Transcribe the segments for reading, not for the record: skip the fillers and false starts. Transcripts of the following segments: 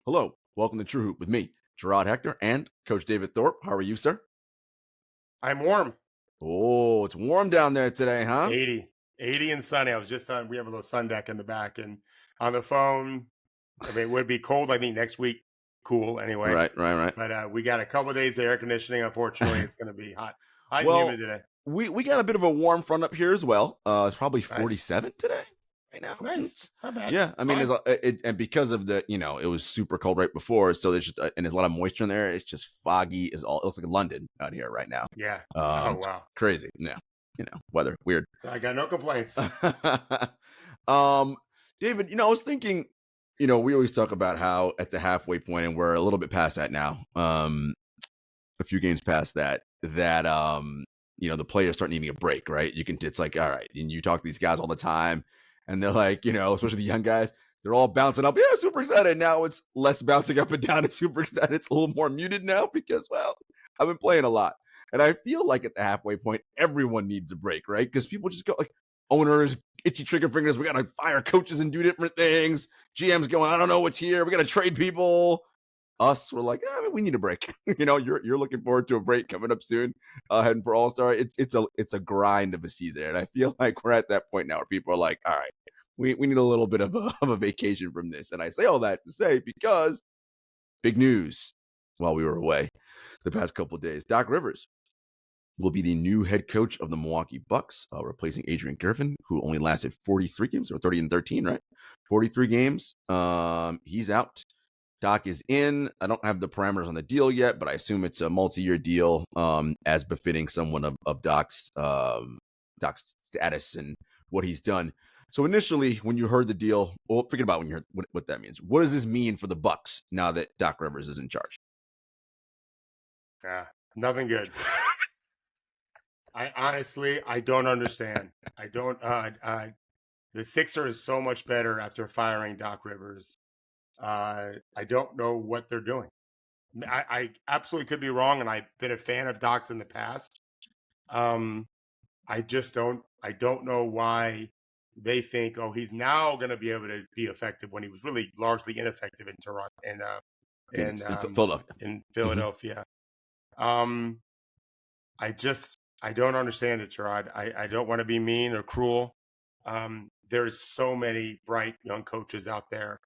Hello, welcome to True Hoop with me, Jarod, Hector, and Coach David Thorpe. How are you, sir? I'm warm. Oh, it's warm down there today, huh? 80 and sunny. I was just on, we have a little sun deck in the back and on the phone. I mean, it would be cold, I think, next week. Cool anyway. Right. But we got a couple of days of air conditioning. Unfortunately, it's going to be hot and Well, humid today. we got a bit of a warm front up here as well. It's probably Nice. 47 today right now. Nice. Not bad. Yeah, I mean, Fine. and because of it was super cold right before, so there's just and there's a lot of moisture in there. It's just foggy. It looks like London out here right now. Yeah. Oh, It's wow. crazy. Yeah, weather weird. I got no complaints. um, David, I was thinking, we always talk about how at the halfway point, and we're a little bit past that now. A few games past that the players start needing a break, right? It's like, all right, and you talk to these guys all the time, and they're like, especially the young guys, they're all bouncing up. Yeah, super excited. Now it's less bouncing up and down and super excited. It's a little more muted now because, well, I've been playing a lot. And I feel like at the halfway point, everyone needs a break, right? Because people just go like owners, itchy trigger fingers. We got to fire coaches and do different things. GM's going, I don't know what's here. We got to trade people. Us, we're like, we need a break. You're looking forward to a break coming up soon, heading for All-Star. It's a grind of a season, and I feel like we're at that point now where people are like, all right, we need a little bit of a vacation from this. And I say all that to say because big news while we were away the past couple of days. Doc Rivers will be the new head coach of the Milwaukee Bucks, replacing Adrian Griffin, who only lasted 43 games, or 30 and 13, right? 43 games. He's out. Doc is in. I don't have the parameters on the deal yet, but I assume it's a multi-year deal, as befitting someone of Doc's status and what he's done. So initially, when you heard the deal, well, forget about when you heard what that means. What does this mean for the Bucks now that Doc Rivers is in charge? Yeah. Nothing good. I don't understand. I don't. The Sixers is so much better after firing Doc Rivers. I don't know what they're doing. I absolutely could be wrong, and I've been a fan of Doc's in the past. I just don't. I don't know why they think, oh, he's now going to be able to be effective when he was really largely ineffective in Toronto In Philadelphia. in Mm-hmm. Philadelphia. Um, I don't understand it, Jarod. I don't want to be mean or cruel. There's so many bright young coaches out there.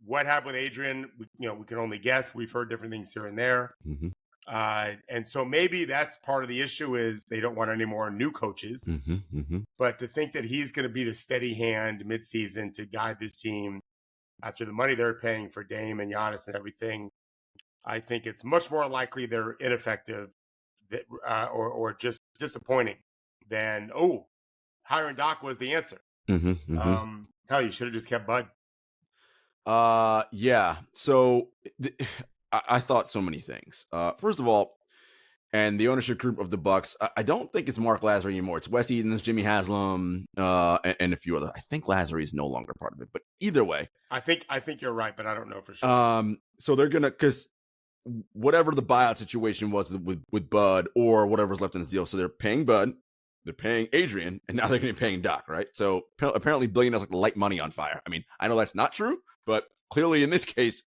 What happened with Adrian, we can only guess. We've heard different things here and there. Mm-hmm. And so maybe that's part of the issue is they don't want any more new coaches. Mm-hmm. Mm-hmm. But to think that he's going to be the steady hand midseason to guide this team after the money they're paying for Dame and Giannis and everything, I think it's much more likely they're ineffective or just disappointing than, hiring Doc was the answer. Mm-hmm. Mm-hmm. Hell, you should have just kept Bud. Yeah. So I thought so many things. First of all, and the ownership group of the Bucks, I don't think it's Mark Lazary anymore. It's Wes Edens, Jimmy Haslam, and a few other. I think Lazary is no longer part of it, but either way, I think you're right, but I don't know for sure. So they're gonna because whatever the buyout situation was with Bud or whatever's left in this deal, so they're paying Bud, they're paying Adrian, and now they're going to be paying Doc, right? So apparently, billionaires like to light money on fire. I mean, I know that's not true, but clearly in this case,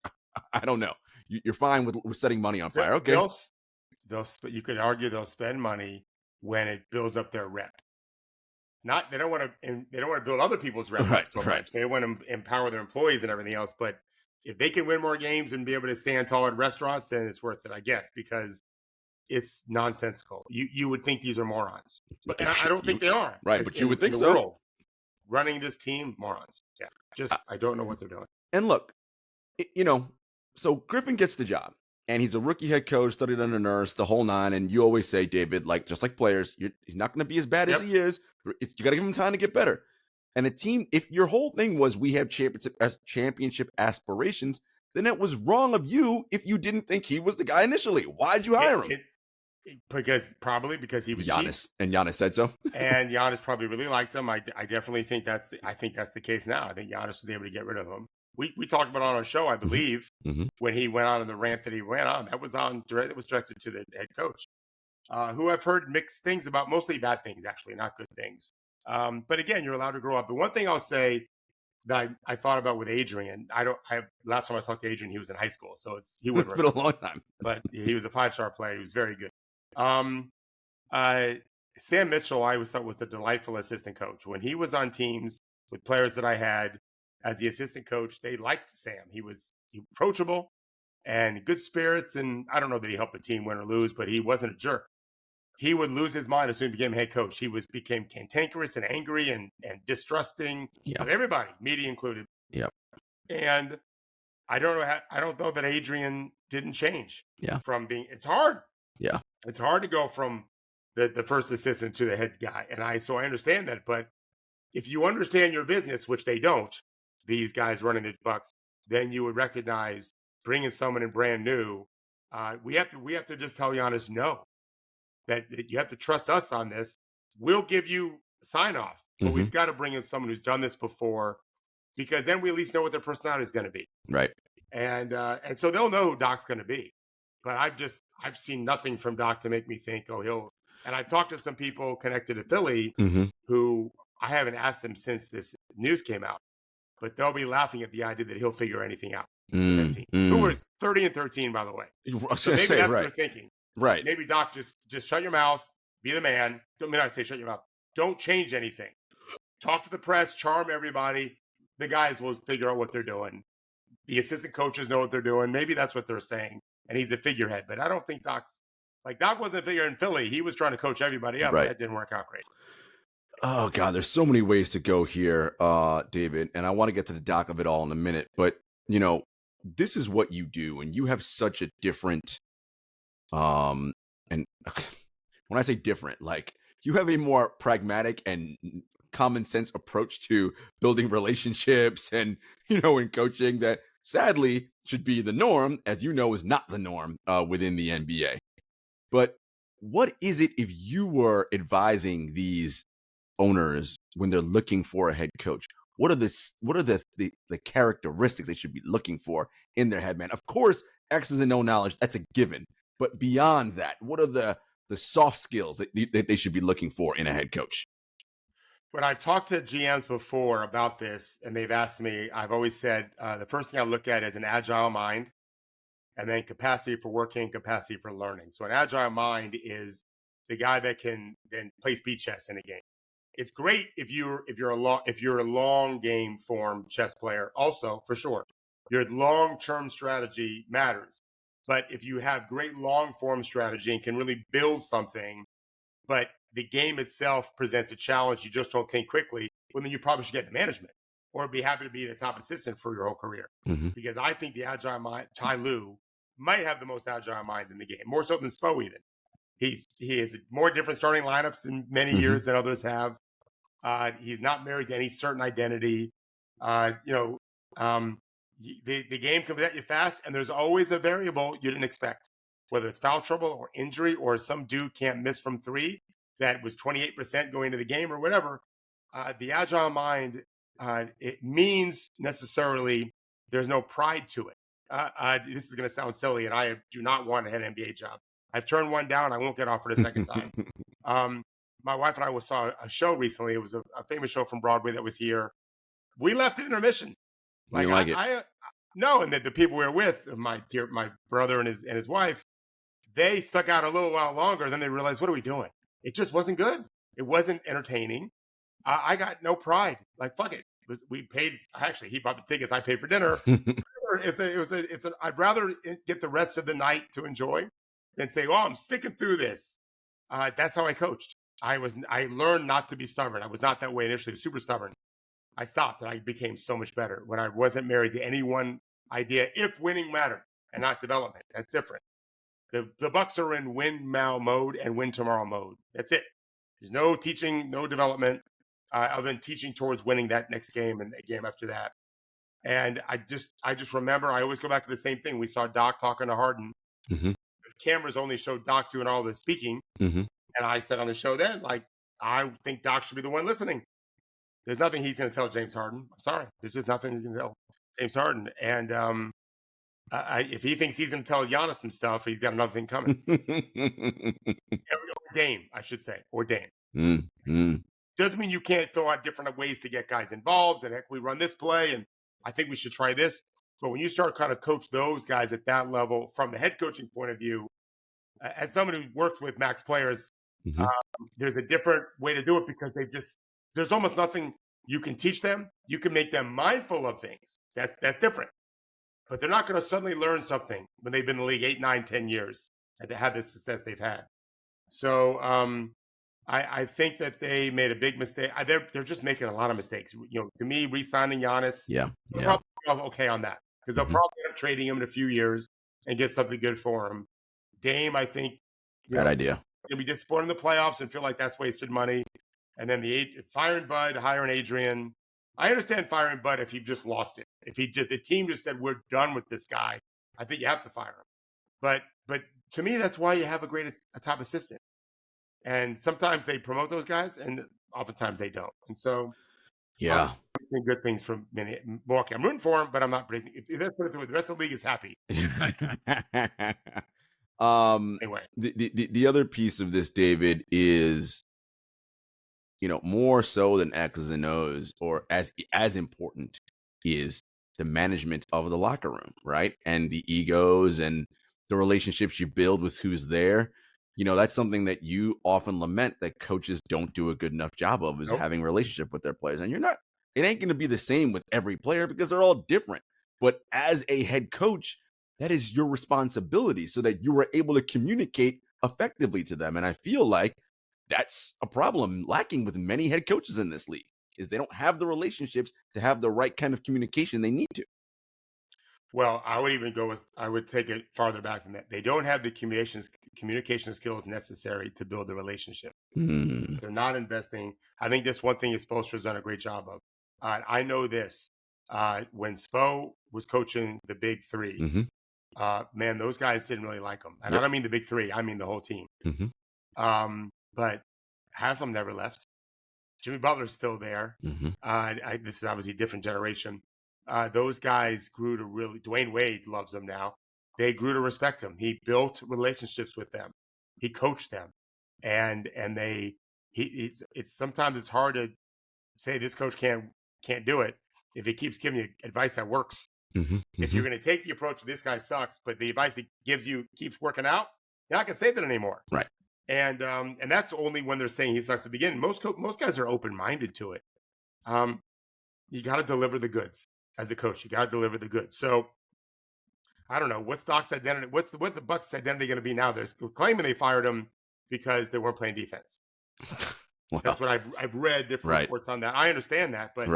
I don't know. You're fine with setting money on fire, okay? You could argue they'll spend money when it builds up their rep. They don't want to build other people's rep Right, so right. much. They want to empower their employees and everything else. But if they can win more games and be able to stand tall at restaurants, then it's worth it, I guess, because it's nonsensical. You would think these are morons, but and I don't think they are. Right, but you would think so. World, running this team, morons. Yeah, I don't know what they're doing. And look, so Griffin gets the job, and he's a rookie head coach, studied under Nurse, the whole nine. And you always say, David, like just like players, he's not going to be as bad as he is. You got to give him time to get better. And a team, if your whole thing was we have championship aspirations, then it was wrong of you if you didn't think he was the guy initially. Why'd you hire him? Because he was Giannis, cheap. and Giannis said so. And Giannis probably really liked him. I definitely think that's the case now. I think Giannis was able to get rid of him. We talked about it on our show, I believe, when he went on in the rant that he went on. That was directed to the head coach, who I've heard mixed things about, mostly bad things, actually, not good things. But again, you're allowed to grow up. But one thing I'll say, that I thought about with Adrian. Last time I talked to Adrian, he was in high school, so he It's wouldn't been a remember. long time. But he was a 5-star player. He was very good. Um, uh, Sam Mitchell, I always thought was a delightful assistant coach. When he was on teams with players that I had as the assistant coach, they liked Sam. He was approachable and good spirits. And I don't know that he helped the team win or lose, but he wasn't a jerk. He would lose his mind as soon as he became head coach. He became cantankerous and angry and distrusting of everybody, media included. Yep. And I don't know that Adrian didn't change. Yeah. From being, it's hard. Yeah. It's hard to go from the first assistant to the head guy. And I understand that. But if you understand your business, which they don't, these guys running the Bucks, then you would recognize bringing someone in brand new. We have to just tell Giannis no, that you have to trust us on this. We'll give you sign off, but we've got to bring in someone who's done this before, because then we at least know what their personality is going to be. Right. And so they'll know who Doc's going to be. But I've seen nothing from Doc to make me think, oh, he'll. And I've talked to some people connected to Philly who I haven't asked them since this news came out, but they'll be laughing at the idea that he'll figure anything out. Who were 30-13, by the way. So maybe that's what they're thinking. Right. Maybe Doc just shut your mouth, be the man. Don't mean I say shut your mouth. Don't change anything. Talk to the press, charm everybody. The guys will figure out what they're doing. The assistant coaches know what they're doing. Maybe that's what they're saying. And he's a figurehead. But I don't think Doc wasn't a figure in Philly. He was trying to coach everybody up. Right. That didn't work out great. Oh, God, there's so many ways to go here, David. And I want to get to the Doc of it all in a minute. But, this is what you do. And you have such a different, and when I say different, like you have a more pragmatic and common sense approach to building relationships and, in coaching that sadly should be the norm, as is not the norm within the NBA. But what is it if you were advising these owners when they're looking for a head coach? What are the characteristics they should be looking for in their head man? Of course, X's and O knowledge, that's a given. But beyond that, what are the soft skills that they should be looking for in a head coach? When I've talked to GMs before about this, and they've asked me, I've always said the first thing I look at is an agile mind, and then capacity for working, capacity for learning. So an agile mind is the guy that can then play speed chess in a game. It's great if you're a long game form chess player. Also, for sure, your long-term strategy matters. But if you have great long-form strategy and can really build something, but the game itself presents a challenge, you just don't think quickly, well, then you probably should get into management or be happy to be the top assistant for your whole career. Because I think the agile mind, Ty Lue, might have the most agile mind in the game, more so than Spo even. He has more different starting lineups in many years than others have. He's not married to any certain identity. The game comes at you fast, and there's always a variable you didn't expect, whether it's foul trouble or injury or some dude can't miss from three that was 28% going into the game or whatever. The agile mind, it means necessarily there's no pride to it. This is going to sound silly, and I do not want a head NBA job. I've turned one down. I won't get offered a second time. My wife and I saw a show recently. It was a famous show from Broadway that was here. We left at intermission. No, and the people we were with, my brother and his wife, they stuck out a little while longer. Then they realized, what are we doing? It just wasn't good. It wasn't entertaining. I got no pride. Like, fuck it. We paid. Actually, he bought the tickets. I paid for dinner. I'd rather get the rest of the night to enjoy than say, oh, I'm sticking through this. That's how I coached. I learned not to be stubborn. I was not that way initially, super stubborn. I stopped and I became so much better when I wasn't married to any one idea, if winning mattered and not development. That's different. The Bucks are in win now mode and win tomorrow mode. That's it. There's no teaching, no development, other than teaching towards winning that next game and the game after that. And I just remember, I always go back to the same thing. We saw Doc talking to Harden. If cameras only showed Doc doing all the speaking, and I said on the show then, like, I think Doc should be the one listening. There's nothing he's going to tell James Harden. I'm sorry. There's just nothing he can tell James Harden. And if he thinks he's going to tell Giannis some stuff, he's got another thing coming. Or Dame, I should say. Or Dame. Doesn't mean you can't throw out different ways to get guys involved. And heck, we run this play, and I think we should try this. But when you start kind of coach those guys at that level from the head coaching point of view, as someone who works with max players, Mhm. there's a different way to do it because there's almost nothing you can teach them. You can make them mindful of things. That's different. But they're not going to suddenly learn something when they've been in the league 8, 9, 10 years and they have the success they've had. So I think that they made a big mistake. They're just making a lot of mistakes. To me, re-signing Giannis, Yeah. they're Yeah. probably okay on that because they'll Mhm. probably end up trading him in a few years and get something good for him. Dame, I think, Bad idea. you'll be disappointed in the playoffs and feel like that's wasted money. And then the firing Bud, hiring Adrian. I understand firing Bud if you've just lost it. If the team just said we're done with this guy, I think you have to fire him. But to me, that's why you have a top assistant. And sometimes they promote those guys, and oftentimes they don't. And so I'm Yeah. predicting good things from Milwaukee. I'm rooting for him, but I'm not predicting. If that's put it through, the rest of the league is happy um, anyway. the other piece of this, David, is more so than X's and O's, or as important, is the management of the locker room, right? And the egos and the relationships you build with who's there. That's something that you often lament that coaches don't do a good enough job of, is Nope. having a relationship with their players. And it ain't going to be the same with every player because they're all different. But as a head coach, that is your responsibility so that you are able to communicate effectively to them. And I feel like that's a problem lacking with many head coaches in this league, is they don't have the relationships to have the right kind of communication they need to. Well, I would take it farther back than that. They don't have the communication skills necessary to build a relationship. Mm. They're not investing. I think this one thing is Spoelstra's done a great job of. I know this. When Spo was coaching the big 3, man, those guys didn't really like him. And I don't mean the big 3. I mean the whole team. But Haslam never left. Jimmy Butler's still there. This is obviously a different generation. Those guys grew to really. Dwayne Wade loves them now. They grew to respect him. He built relationships with them. He coached them, and it's sometimes it's hard to say this coach can't do it if he keeps giving you advice that works. If you're going to take the approach, this guy sucks, but the advice he gives you keeps working out, you're not going to say that anymore. Right. And that's only when they're saying he sucks to begin. Most guys are open-minded to it. You got to deliver the goods as a coach. You got to deliver the goods. So I don't know what's Doc's identity. What the Bucks' identity going to be now? They're claiming they fired him because they weren't playing defense. Well, that's what I've read different reports on that. I understand that, but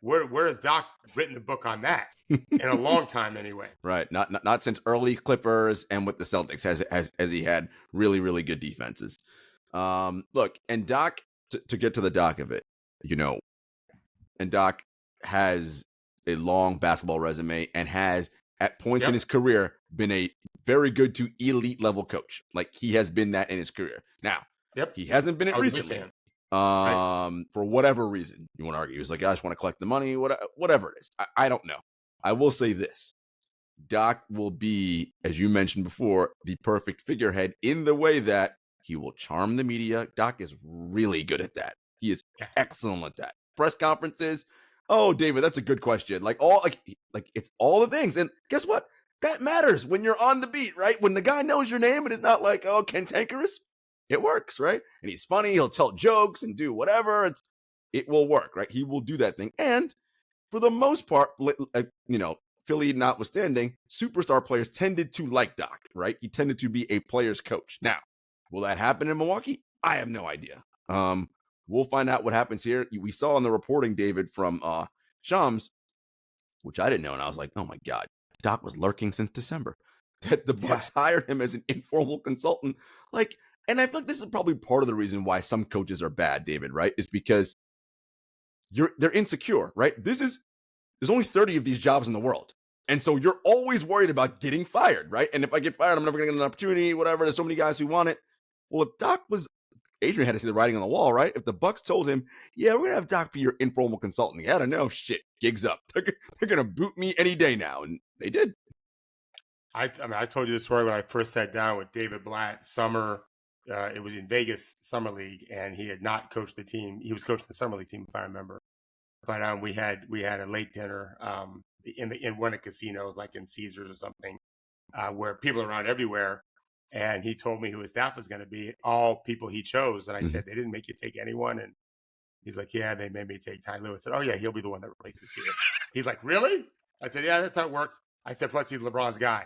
where has Doc written the book on that? In a long time, anyway. Right. Not since early Clippers and with the Celtics has he had really, really good defenses. Look, and Doc, to get to the Doc of it, and Doc has a long basketball resume and has at points in his career been a very good to elite level coach. Like, he has been that in his career. Now, he hasn't been it recently. For whatever reason you want to argue. He's like, I just want to collect the money, whatever it is. I don't know. I will say this. Doc will be, as you mentioned before, the perfect figurehead in the way that he will charm the media. Doc is really good at that. He is excellent at that. Press conferences. Oh, David, that's a good question. Like it's all the things. And guess what? That matters when you're on the beat, right? When the guy knows your name and it's not like, oh, cantankerous, it works, right? And he's funny. He'll tell jokes and do whatever. It will work, right? He will do that thing. And for the most part, Philly notwithstanding, superstar players tended to like Doc, right? He tended to be a player's coach. Now, will that happen in Milwaukee? I have no idea. We'll find out what happens here. We saw in the reporting, David, from Shams, which I didn't know, and I was like, oh my God, Doc was lurking since December. That the Bucks hired him as an informal consultant. And I feel like this is probably part of the reason why some coaches are bad, David, right? Is because they're insecure, right? There's only 30 of these jobs in the world. And so you're always worried about getting fired, right? And if I get fired, I'm never going to get an opportunity, whatever. There's so many guys who want it. Well, if Adrian had to see the writing on the wall, right? If the Bucks told him, yeah, we're going to have Doc be your informal consultant, he had to know, shit, gig's up. They're going to boot me any day now. And they did. I told you the story when I first sat down with David Blatt, summer it was in Vegas Summer League, and he had not coached the team. He was coaching the Summer League team, if I remember. But we had a late dinner in one of the casinos, like in Caesars or something, where people are around everywhere. And he told me who his staff was going to be, all people he chose. And I said, they didn't make you take anyone. And he's like, yeah, they made me take Ty Lue. I said, oh, yeah, he'll be the one that replaces you. He's like, really? I said, yeah, that's how it works. I said, plus he's LeBron's guy.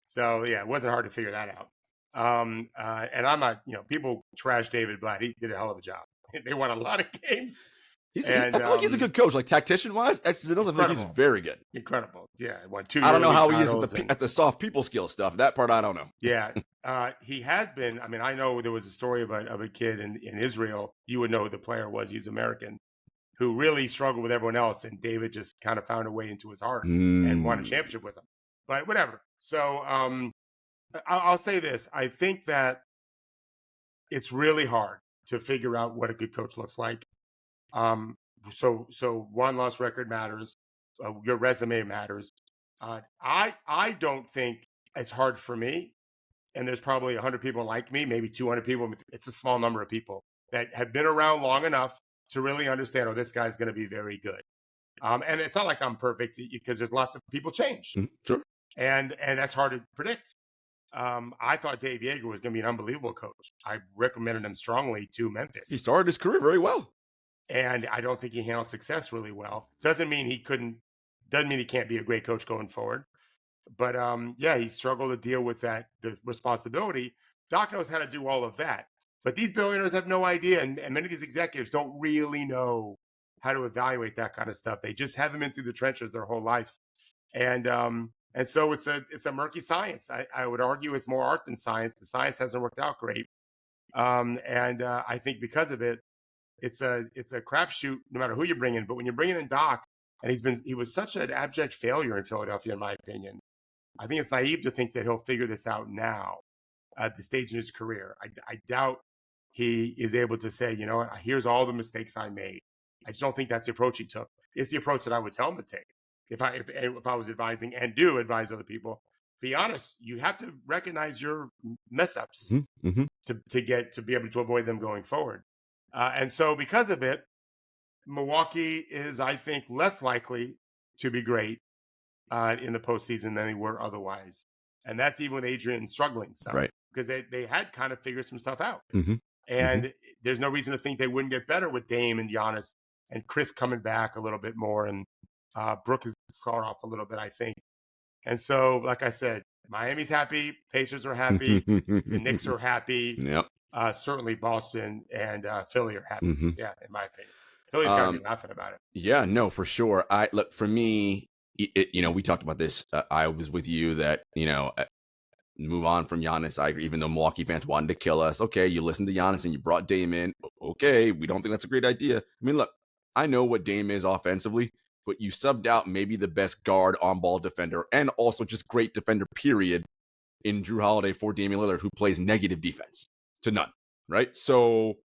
So, yeah, it wasn't hard to figure that out. And I'm not, people trash David Blatt. He did a hell of a job. They won a lot of games. I feel like he's a good coach, like tactician-wise. X's and O's, I feel like he's very good. Incredible. Yeah, won 2 I don't know how he is at the soft people skill stuff. That part I don't know. Yeah, he has been. I mean, I know there was a story of a kid in Israel. You would know who the player was. He's American, who really struggled with everyone else, and David just kind of found a way into his heart and won a championship with him. But whatever. So I'll say this. I think that it's really hard to figure out what a good coach looks like. So one-loss record matters. Your resume matters. I don't think it's hard for me. And there's probably 100 people like me, maybe 200 people. It's a small number of people that have been around long enough to really understand, this guy's going to be very good. And it's not like I'm perfect because there's lots of people change. Sure. And that's hard to predict. I thought Dave Yeager was going to be an unbelievable coach. I recommended him strongly to Memphis. He started his career very well. And I don't think he handled success really well. Doesn't mean he can't be a great coach going forward. But he struggled to deal with the responsibility. Doc knows how to do all of that. But these billionaires have no idea. And many of these executives don't really know how to evaluate that kind of stuff. They just haven't been through the trenches their whole life. And so it's a murky science. I would argue it's more art than science. The science hasn't worked out great. I think because of it, it's a crapshoot no matter who you bring in. But when you're bringing in Doc, and he was such an abject failure in Philadelphia, in my opinion, I think it's naive to think that he'll figure this out now at the stage in his career. I doubt he is able to say, here's all the mistakes I made. I just don't think that's the approach he took. It's the approach that I would tell him to take if I was advising and do advise other people. Be honest, you have to recognize your mess ups to be able to avoid them going forward. And so because of it, Milwaukee is, I think, less likely to be great in the postseason than they were otherwise. And that's even with Adrian struggling some. Right. Because they had kind of figured some stuff out. And there's no reason to think they wouldn't get better with Dame and Giannis and Chris coming back a little bit more. And Brooke has gone off a little bit, I think. And so, like I said, Miami's happy. Pacers are happy. The Knicks are happy. Yep. Certainly Boston and Philly are happy. Yeah, in my opinion. Philly's got to be laughing about it. Yeah, no, for sure. Look, for me, we talked about this. I was with you that, move on from Giannis. I agree, even though Milwaukee fans wanted to kill us. Okay, you listened to Giannis and you brought Dame in. Okay, we don't think that's a great idea. I mean, look, I know what Dame is offensively, but you subbed out maybe the best guard on-ball defender and also just great defender, period, in Drew Holiday for Damian Lillard, who plays negative defense to none, right? So,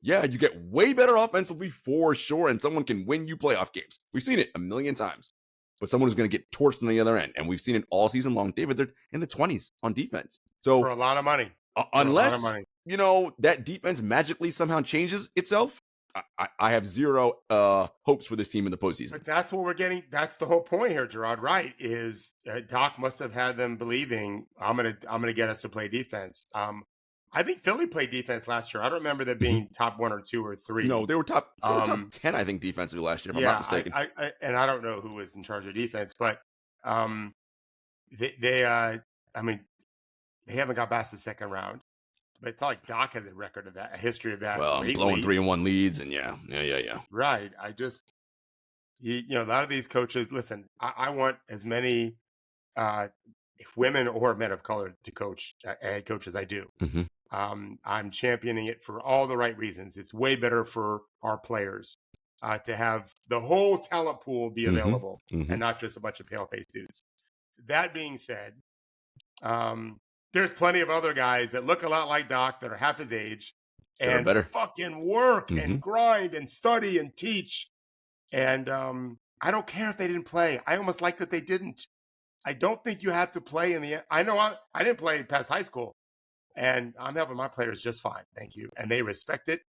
yeah, you get way better offensively for sure, and someone can win you playoff games. We've seen it a million times. But someone who's going to get torched on the other end. And we've seen it all season long. David, they're in the 20s on defense. So for a lot of money. Unless, that defense magically somehow changes itself, I have zero hopes for this team in the postseason. But that's what we're getting. That's the whole point here, Jarod, right? Is Doc must have had them believing, I'm gonna get us to play defense. I think Philly played defense last year. I don't remember them being top 1 or 2 or 3. No, they were top 10, I think, defensively last year, if I'm not mistaken. And I don't know who was in charge of defense, but they haven't got past the second round. But it's not like Doc has a record of that, a history of that. Well, blowing 3-1 leads, and yeah. Right. I just, a lot of these coaches, listen, I want as many women or men of color to coach head coach as I do. I'm championing it for all the right reasons. It's way better for our players to have the whole talent pool be available and not just a bunch of pale-faced dudes. That being said, there's plenty of other guys that look a lot like Doc that are half his age and fucking work and grind and study and teach. And I don't care if they didn't play. I almost like that they didn't. I don't think you have to play in the – I know I didn't play past high school. and I'm helping my players just fine. Thank you. And they respect it.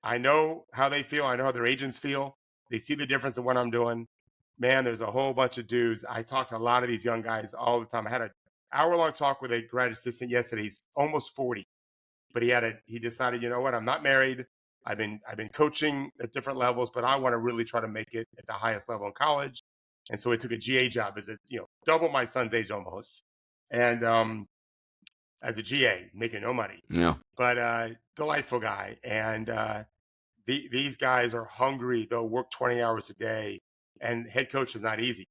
I know how they feel. I know how their agents feel. They see the difference in what I'm doing. Man, there's a whole bunch of dudes. I talk to a lot of these young guys all the time. I had an hour-long talk with a grad assistant yesterday. He's almost 40, but he decided, you know what? I'm not married. I've been coaching at different levels, but I want to really try to make it at the highest level in college. And so he took a GA job as double my son's age almost. And as a GA, making no money. Yeah. But delightful guy. And these guys are hungry. They'll work 20 hours a day. And head coach is not easy.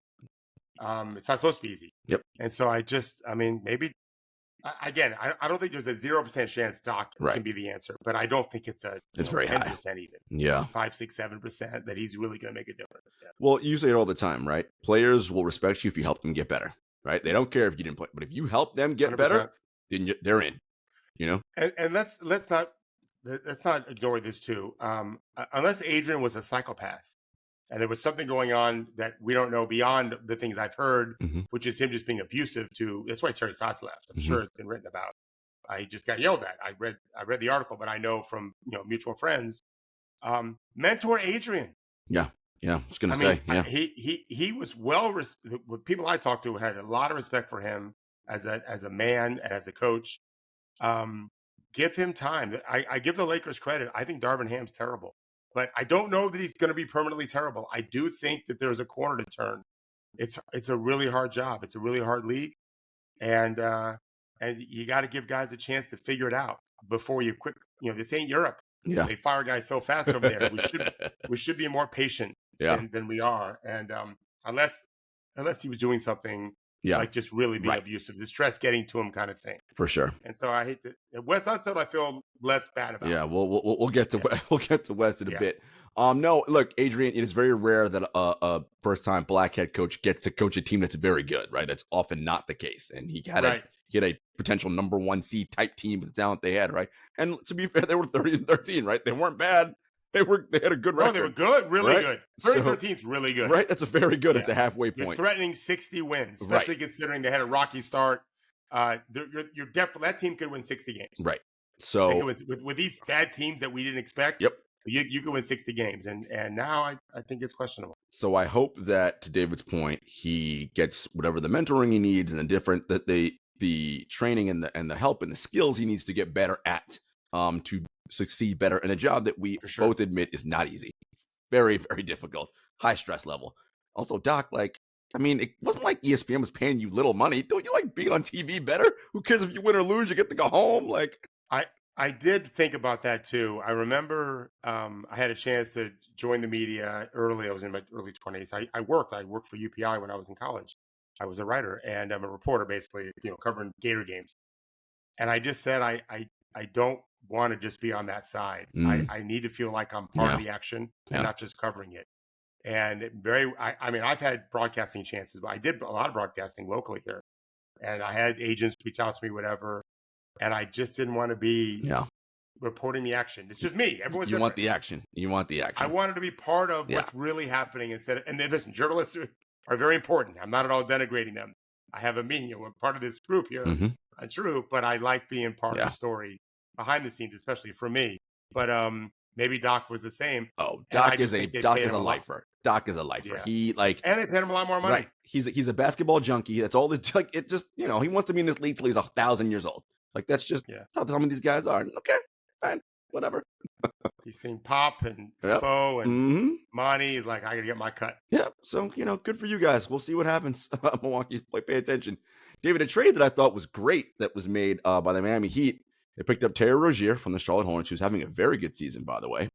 It's not supposed to be easy. Yep. And so maybe, again, I don't think there's a 0% chance Doc can be the answer. But I don't think it's very 10% high. even. Yeah. 5, 6, 7% that he's really going to make a difference. Well, you say it all the time, right? Players will respect you if you help them get better, right? They don't care if you didn't play. But if you help them get 100%. better, then they're in, And let's not ignore this too. Unless Adrian was a psychopath and there was something going on that we don't know beyond the things I've heard, which is him just being abusive that's why Terry Stotts left. I'm sure it's been written about. I just got yelled at. I read the article, but I know from mutual friends. Mentor Adrian. Yeah. I was gonna say. He was people I talked to had a lot of respect for him as a man and as a coach. Give him time. I give the Lakers credit. I think Darvin Ham's terrible, but I don't know that he's going to be permanently terrible. I do think that there's a corner to turn. It's a really hard job. It's a really hard league, and you got to give guys a chance to figure it out before you quit. This ain't Europe. Yeah, they fire guys so fast over there. We should be more patient than we are, and unless he was doing something. Like just really being abusive, the stress getting to him kind of thing. For sure. And so I hate to West Unseld, I feel less bad about. Yeah, we'll get to West in a bit. No, look, Adrian, it is very rare that a first-time black head coach gets to coach a team that's very good, right? That's often not the case. And he had a potential number 1 seed type team with the talent they had, right? And to be fair, they were 30-13, right? They weren't bad. They had a good record. No, they were good, really good. 30-13 is really good. Right? That's a very good at the halfway point. You're threatening 60 wins, especially considering they had a rocky start. You're definitely that team could win 60 games. Right. So with these bad teams that we didn't expect, you could win 60 games. And now I think it's questionable. So I hope that, to David's point, he gets whatever the mentoring he needs and the training and the help and the skills he needs to get better at to succeed better in a job that we both admit is not easy. Very, very difficult. High stress level. Also, Doc, it wasn't like ESPN was paying you little money. Don't you like being on TV better? Who cares if you win or lose? You get to go home. I did think about that too. I remember I had a chance to join the media early. I was in my early 20s. I worked for UPI when I was in college. I was a writer and I'm a reporter, basically, covering Gator games. And I just said, I don't want to just be on that side. I need to feel like I'm part of the action and not just covering it. And I've had broadcasting chances, but I did a lot of broadcasting locally here. And I had agents reach out to me, whatever. And I just didn't want to be reporting the action. It's just me. Everyone's different. You want the action. I wanted to be part of what's really happening and then listen, journalists are very important. I'm not at all denigrating them. I have I'm part of this group here. True, but I like being part of the story behind the scenes, especially for me. But maybe Doc was the same. Oh, Doc is a lifer. Doc is a lifer. He and they paid him a lot more money. Right. He's a basketball junkie. That's all. It just he wants to be in this league till he's 1,000 years old. That's just how some of these guys are. Okay, fine, whatever. He's seen Pop and Spo and Monty. He's like, I gotta get my cut. Yeah. So good for you guys. We'll see what happens. Milwaukee, pay attention. David, a trade that I thought was great that was made by the Miami Heat. They picked up Terry Rozier from the Charlotte Hornets, who's having a very good season, by the way.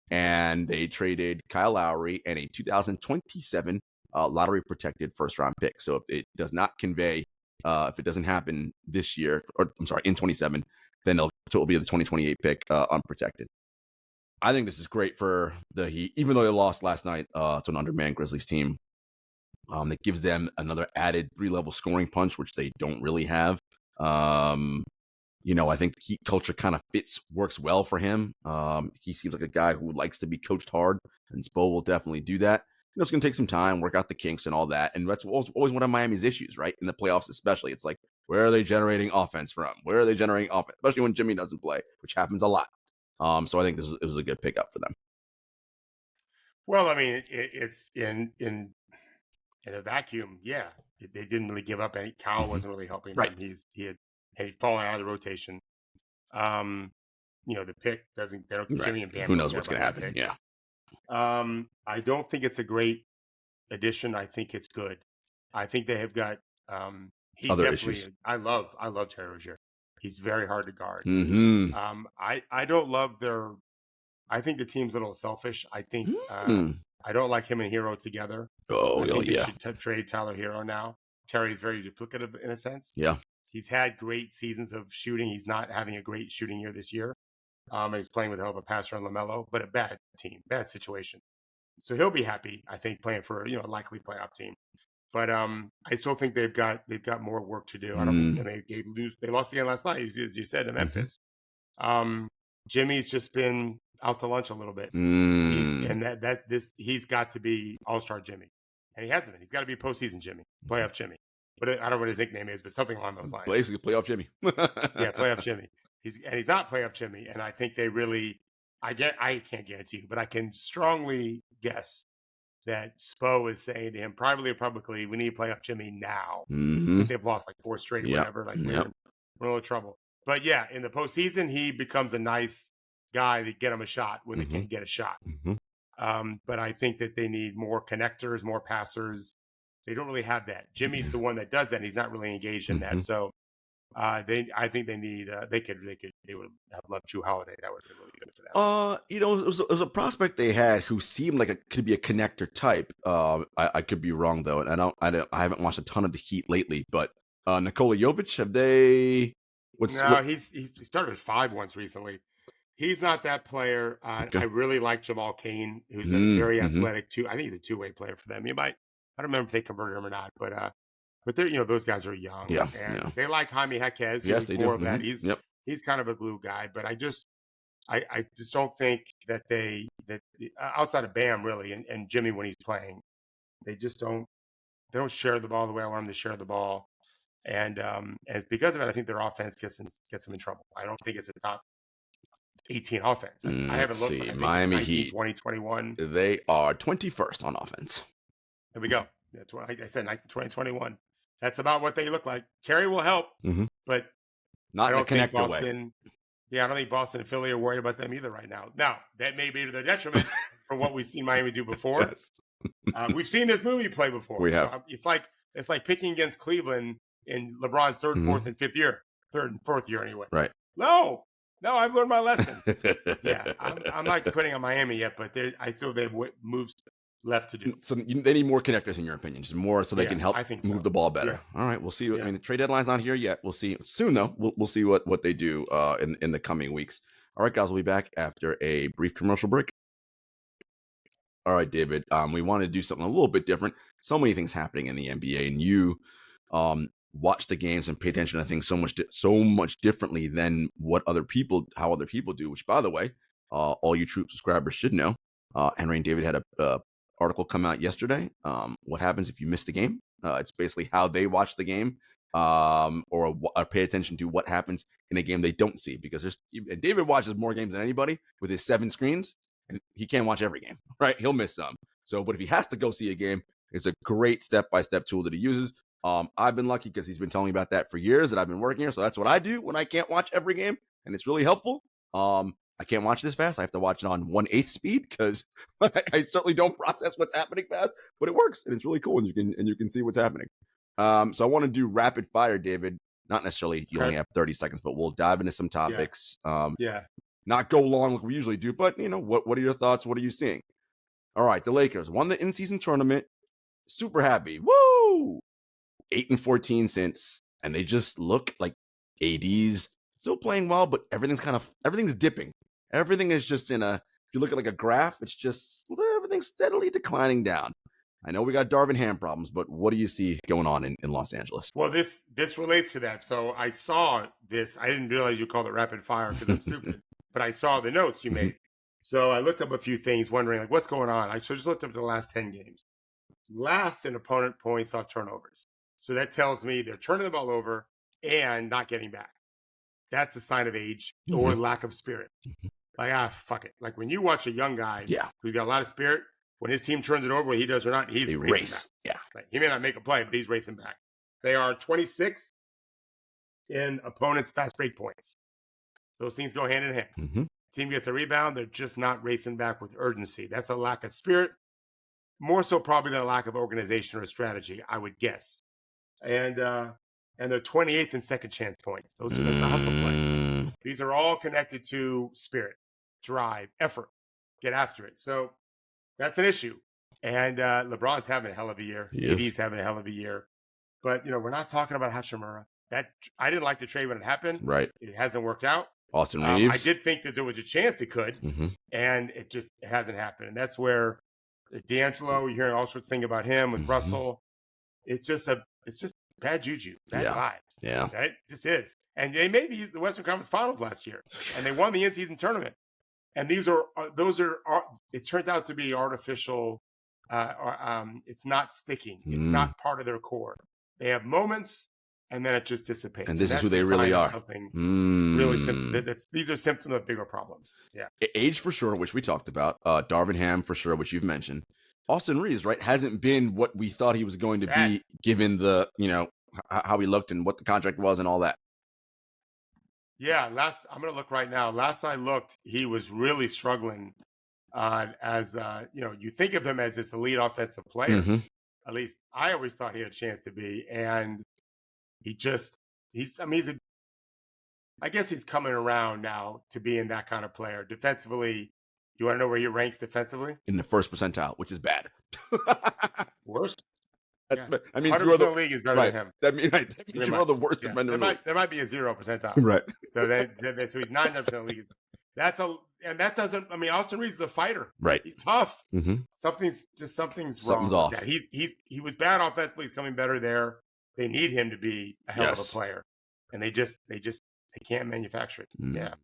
And they traded Kyle Lowry and a 2027 lottery-protected first-round pick. So if it does not convey, if it doesn't happen this year, or I'm sorry, in 27, then it'll be the 2028 pick unprotected. I think this is great for the Heat, even though they lost last night to an undermanned Grizzlies team. That gives them another added 3-level scoring punch, which they don't really have. I think Heat culture kind of works well for him. He seems like a guy who likes to be coached hard, and Spo will definitely do that. It's going to take some time, work out the kinks and all that. And that's always one of Miami's issues, right? In the playoffs especially. It's like, Where are they generating offense from? Where are they generating offense? Especially when Jimmy doesn't play, which happens a lot. So I think it was a good pickup for them. Well, I mean, it's in a vacuum. Yeah, they didn't really give up any. Cal Mm-hmm. wasn't really helping Right. them. He'd fallen out of the rotation. The pick doesn't. They don't, Right. Jimmy and Bam Who don't knows care what's about going to that happen? pick. Yeah. I don't think it's a great addition. I think it's good. I think they have got. He Other definitely. issues. I love Terry Rozier. He's very hard to guard. Mm-hmm. I don't love their. I think the team's a little selfish. I think Mm. I don't like him and Hero together. I Oh, think they yeah. should trade Tyler Hero now. Terry's very duplicative in a sense. Yeah. He's had great seasons of shooting. He's not having a great shooting year this year. And he's playing with a hell of a passer on LaMelo, but a bad team, bad situation. So he'll be happy, I think, playing for a likely playoff team. But I still think they've got more work to do. I don't think they lost again last night, as you said, to Memphis. Jimmy's just been out to lunch a little bit. He's got to be All-Star Jimmy, and he hasn't been. He's got to be postseason Jimmy, playoff Jimmy. But I don't know what his nickname is, but something along those lines. Basically, playoff Jimmy. Yeah, playoff Jimmy. He's not playoff Jimmy, and I think they really. I can't guarantee you, but I can strongly guess that Spo is saying to him privately or publicly, "We need playoff Jimmy now." Mm-hmm. They've lost like 4 straight, Yep. whatever. Like we're in a little trouble. But yeah, in the postseason, he becomes a nice guy to get him a shot when they can't get a shot. But I think that they need more connectors, more passers. They don't really have that. Jimmy's the one that does that. And he's not really engaged in that. So I think they need. They would have loved Drew Holiday. That would have been really good for them. It was a prospect they had who seemed like could be a connector type. I could be wrong though, and I haven't watched a ton of the Heat lately. But Nikola Jovic, have they? He started with 5 once recently. He's not that player. Okay. I really like Jamal Cain, who's a very athletic too. I think he's a 2-way player for them. I don't remember if they converted him or not, but they're those guys are young. Yeah, and they like Jaime Jaquez. Yes, they more do. of that. He's kind of a glue guy, but I just don't think that outside of Bam really and Jimmy when he's playing, they don't share the ball the way I want them to share the ball. And because of it, I think their offense gets them in trouble. I don't think it's a top 18 offense. I haven't looked. See, Miami 19, Heat 2021. They are 21st on offense. There we go. Like I said, 2021. That's about what they look like. Terry will help, but not in a connector way. Yeah, I don't think Boston and Philly are worried about them either right now. Now, that may be to their detriment from what we've seen Miami do before. Yes. We've seen this movie play before. We have. So it's like picking against Cleveland in LeBron's third, fourth, and fifth year. Third and fourth year anyway. Right. No, I've learned my lesson. Yeah, I'm not putting on Miami yet, but I feel they have moves left to do. So they need more connectors, in your opinion, just more so they can help move the ball better. Yeah. All right, we'll see. I mean, the trade deadline's not here yet. We'll see soon, though. We'll see what they do in the coming weeks. All right, guys, we'll be back after a brief commercial break. All right, David, we wanted to do something a little bit different. So many things happening in the NBA, and you watch the games and pay attention to things so much differently than how other people do. Which, by the way, all you Troop subscribers should know. Henry and David had a article come out yesterday. What happens if you miss the game? It's basically how they watch the game, or pay attention to what happens in a game they don't see. Because and David watches more games than anybody with his 7 screens, and he can't watch every game, right? He'll miss some. So, but if he has to go see a game, it's a great step-by-step tool that he uses. I've been lucky because he's been telling me about that for years that I've been working here. So that's what I do when I can't watch every game, and it's really helpful. I can't watch it as fast. I have to watch it on 1/8 speed because I certainly don't process what's happening fast, but it works and it's really cool, and you can see what's happening. So I want to do rapid fire, David. Not necessarily you only have 30 seconds, but we'll dive into some topics. Not go long like we usually do, but what are your thoughts? What are you seeing? All right, the Lakers won the in-season tournament. Super happy. Woo! 8-14 since, and they just look like AD's still playing well, but everything's dipping. Everything is just if you look at like a graph, it's just everything's steadily declining down. I know we got Darvin Ham problems, but what do you see going on in Los Angeles? Well, this relates to that. So I saw this. I didn't realize you called it rapid fire because I'm stupid, but I saw the notes you made. So I looked up a few things, wondering like what's going on. I just looked up the last 10 games. Last in opponent points off turnovers. So that tells me they're turning the ball over and not getting back. That's a sign of age or Mhm. lack of spirit. Like, fuck it. Like when you watch a young guy Yeah. who's got a lot of spirit, when his team turns it over, whether he does or not, he's They racing back. race. Yeah. Like, he may not make a play, but he's racing back. They are 26 in opponents' fast break points. Those things go hand in hand. Mhm. Team gets a rebound, they're just not racing back with urgency. That's a lack of spirit, more so probably than a lack of organization or strategy, I would guess. And they're 28th in second chance points. That's a hustle play. Mm. These are all connected to spirit, drive, effort, get after it. So that's an issue. And LeBron's having a hell of a year. He is. AD's having a hell of a year. But, we're not talking about Hachimura. I didn't like the trade when it happened. Right. It hasn't worked out. Austin I Reeves. did think that there was a chance it could, Mhm. and it hasn't happened. And that's where D'Angelo, you're hearing all sorts of things about him with Mhm. Russell. It's just bad juju, bad Yeah. vibes. Yeah. Right? It just is. And they made the Western Conference Finals last year, and they won the in-season tournament. And those are it turns out to be artificial. It's not sticking. It's not part of their core. They have moments, and then it just dissipates. And this is that's who they a really sign of are. Something Mm. really simple. These are symptoms of bigger problems. Yeah. Age for sure, which we talked about. Darvin Ham for sure, which you've mentioned. Austin Reeves, right, hasn't been what we thought he was going to be, given the how he looked and what the contract was and all that. Yeah, I'm going to look right now. Last I looked, he was really struggling. As you think of him as this elite offensive player. Mhm. At least I always thought he had a chance to be, and I guess he's coming around now to being that kind of player. Defensively, you want to know where he ranks defensively? In the first percentile, which is bad. Worst. That Yeah. means 100% you are of the the league is better right. than him. That means you are the worst defender in the league. There might be a 0 percentile. Right. So he's 99% of the league. That doesn't. I mean, Austin Reeves is a fighter. Right. He's tough. Mm-hmm. Something's wrong. Something's off. With that. He was bad offensively. He's coming better there. They need him to be a hell of a player, and they can't manufacture it. Mm. Yeah.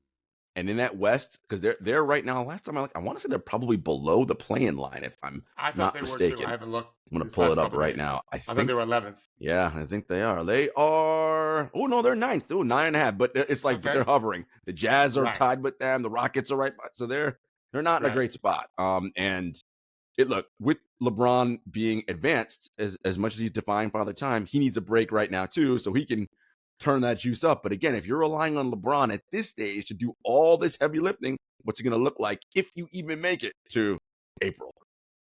And in that West, because they're right now. Last time I want to say they're probably below the play-in line, if I thought they mistaken. were too. I haven't looked. I'm going to pull it up right now. I think they were 11th. Yeah, I think they are. They are. Oh no, they're 9th. Oh, 9.5. But it's like they're hovering. The Jazz are tied with them. The Rockets are right by. So they're not in a great spot. And with LeBron being advanced as much as he's defying Father Time, he needs a break right now too, so he can turn that juice up. But again, if you're relying on LeBron at this stage to do all this heavy lifting, what's it going to look like if you even make it to April?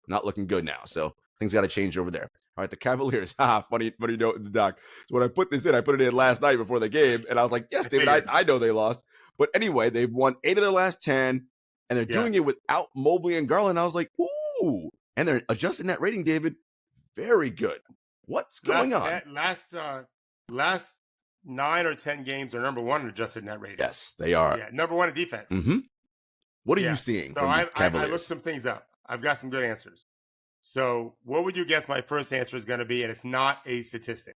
Not looking good now. So things got to change over there. All right, the Cavaliers. Funny note, Doc. So when I put this in, I put it in last night before the game, and I was like, yes, David, I know they lost. But anyway, they've won 8 of their last 10, and they're doing it without Mobley and Garland. I was like, ooh. And they're adjusting that rating, David. Very good. What's going on? Last 9 or 10 games are number 1 in adjusted net rating. Yes, they are. Yeah, number 1 in defense. Mm-hmm. What are you seeing from the Cavaliers? I looked some things up. I've got some good answers. So what would you guess my first answer is going to be? And it's not a statistic.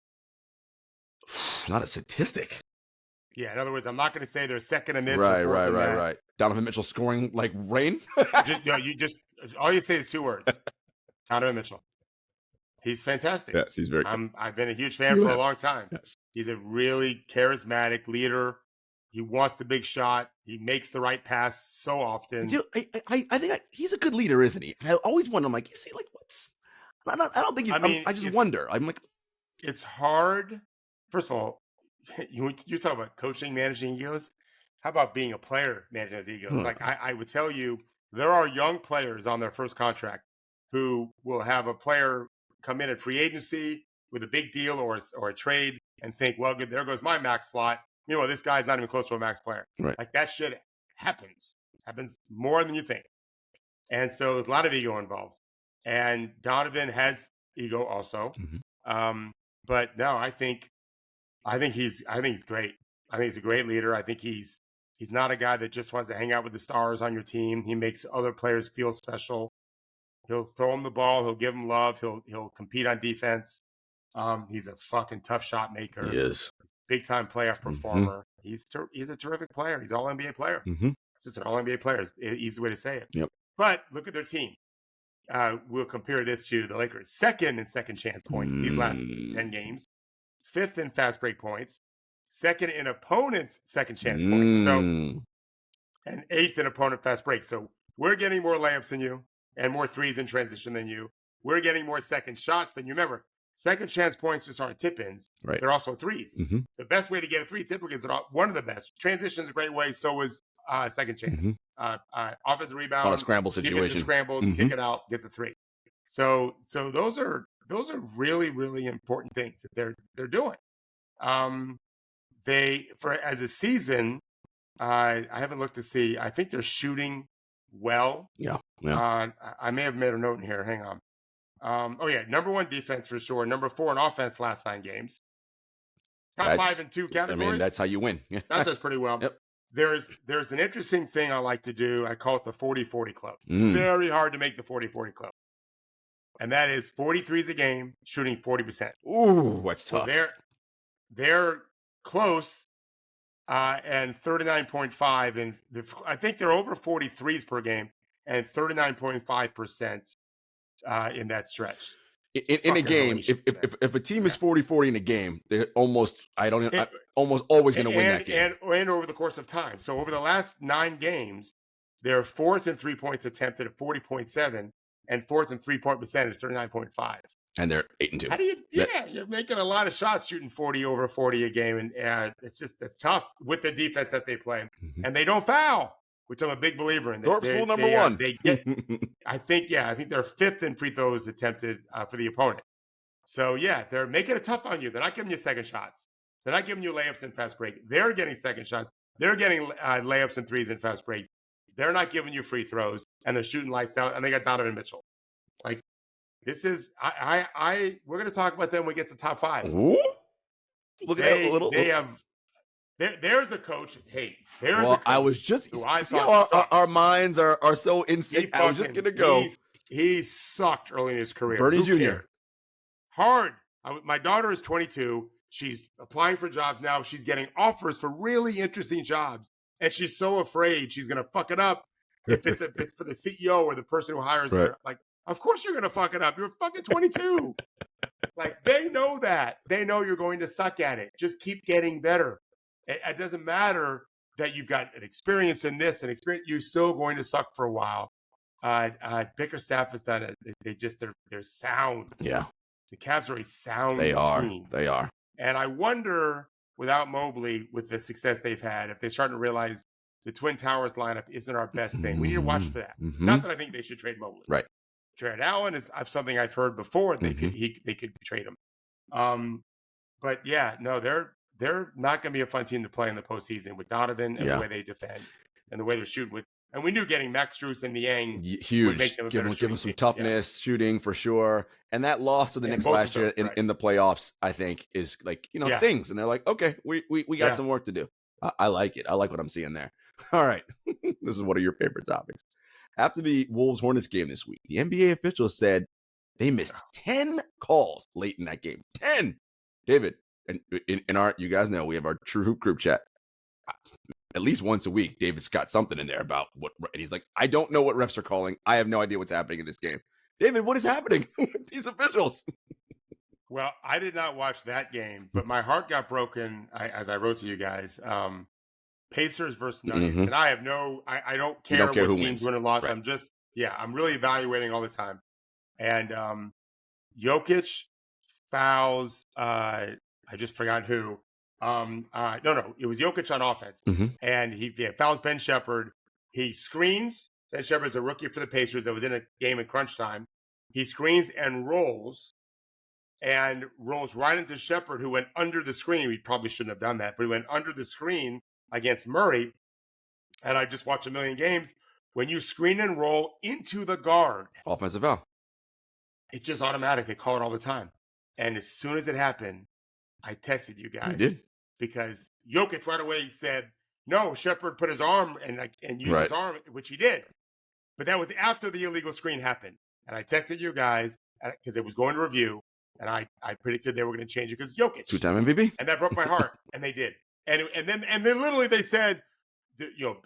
Not a statistic. Yeah, in other words, I'm not going to say they're second in this. Right. Donovan Mitchell scoring like rain? All you say is 2 words. Donovan Mitchell. He's fantastic. Yes, he's very good. I've been a huge fan for a long time. Yes. He's a really charismatic leader. He wants the big shot. He makes the right pass so often. I think he's a good leader, isn't he? I always wonder, I'm like, is he like, what's... I don't think he's... I just wonder. I'm like... It's hard. First of all, you talk about coaching, managing egos. How about being a player managing his egos? Like, I would tell you, there are young players on their first contract who will have a player come in at free agency with a big deal or a trade and think, well, good, there goes my max slot. This guy's not even close to a max player. Right. Like, that shit happens. It happens more than you think. And so there's a lot of ego involved. And Donovan has ego also. Mm-hmm. But no, I think he's great. I think he's a great leader. I think he's not a guy that just wants to hang out with the stars on your team. He makes other players feel special. He'll throw them the ball. He'll give them love. He'll compete on defense. He's a fucking tough shot maker. He is. Big time playoff performer. Mm-hmm. He's a terrific player. He's all NBA player. Mm-hmm. It's just an all NBA player. It's an easy way to say it. Yep. But look at their team. We'll compare this to the Lakers. Second in second chance points these last 10 games. 5th in fast break points. second in opponent's second chance points. So, Mm. and 8th in opponent fast break. So we're getting more layups than you and more threes in transition than you. We're getting more second shots than you. Remember, second chance points just aren't tip-ins. Right. They're also threes. Mm-hmm. The best way to get a three typically is one of the best. Transition is a great way. So is second chance. Offensive rebound. On a scramble situation. Defensive scramble, kick it out, get the three. So those are really, really important things that they're doing. As a season, I haven't looked to see. I think they're shooting well. Yeah. I may have made a note in here. Hang on. Number 1 defense for sure. Number 4 in offense last 9 games. Top 5 in 2 categories. I mean, that's how you win. That does pretty well. Yep. There's an interesting thing I like to do. I call it the 40-40 club. Very hard to make the 40-40 club. And that is 43s a game, shooting 40%. Ooh, that's tough. So they're close, and 39.5, and I think they're over 43s per game, and 39.5% in that stretch. In a game, if a team is 40-40 in a game, they're almost almost always going to win that game. And over the course of time. So over the last 9 games, they're 4th in 3 points attempted at 40.7, and 4th in 3-point percentage, 39.5. And they're 8-2. How do you? You're making a lot of shots, shooting 40 over 40 a game, and it's tough with the defense that they play, and they don't foul, which I'm a big believer in. Thorpe's rule number 1. They get, I think they're 5th in free throws attempted for the opponent. So they're making it tough on you. They're not giving you second shots. They're not giving you layups and fast break. They're getting second shots. They're getting layups and threes and fast breaks. They're not giving you free throws, and they're shooting lights out. And they got Donovan Mitchell. Like, this is we're going to talk about them when we get to top 5. Ooh. Look at that little. They have. There's a coach. Hey, there's a coach. I was just. Our minds are so in sync. I was just going to go. He sucked early in his career. Bernie Jr. Hard. My daughter is 22. She's applying for jobs now. She's getting offers for really interesting jobs, and she's so afraid she's going to fuck it up if it's for the CEO or the person who hires her. Like, of course you're going to fuck it up. You're fucking 22. Like, they know that. They know you're going to suck at it. Just keep getting better. It doesn't matter that you've got an experience in this and experience. You're still going to suck for a while. Bickerstaff has done it. They're sound. Yeah. The Cavs are a sound team. They are. And I wonder, without Mobley, with the success they've had, if they're starting to realize the Twin Towers lineup isn't our best thing. We need to watch for that. Not that I think they should trade Mobley. Right. Jarod Allen is something I've heard before. They could trade him. But they're not going to be a fun team to play in the postseason with Donovan and the way they defend and the way they're shooting with. And we knew getting Max Strus and Niang huge. Would make them give them some toughness, shooting for sure. And that loss to the Knicks last year in the playoffs, I think, is like, stings. And they're like, okay, we got some work to do. I like it. I like what I'm seeing there. All right. This is one of your favorite topics. After the Wolves-Hornets game this week, the NBA officials said they missed 10 calls late in that game. 10! David, and in our, you guys know, we have our True Hoop group chat. At least once a week, David's got something in there about what, and he's like, I don't know what refs are calling. I have no idea what's happening in this game. David, what is happening with these officials? Well, I did not watch that game, but my heart got broken, as I wrote to you guys. Pacers versus Nuggets. And I have I don't care what teams win or loss. Right. I'm really evaluating all the time. And Jokic fouls, I just forgot who. No, it was Jokic on offense. And he fouls Ben Shepherd. He screens. Ben Shepherd's a rookie for the Pacers that was in a game in crunch time. He screens and rolls right into Shepherd, who went under the screen. We probably shouldn't have done that, but he went under the screen against Murray. And I just watched a million games. When you screen and roll into the guard, offensive foul. It's just automatic. They call it all the time. And as soon as it happened, I tested you guys. You did? Because Jokic right away said, no, Shepherd put his arm and used his arm, which he did. But that was after the illegal screen happened. And I texted you guys because it was going to review. And I predicted they were going to change it because Jokic. 2-time MVP. And that broke my heart. And they did. And then literally they said,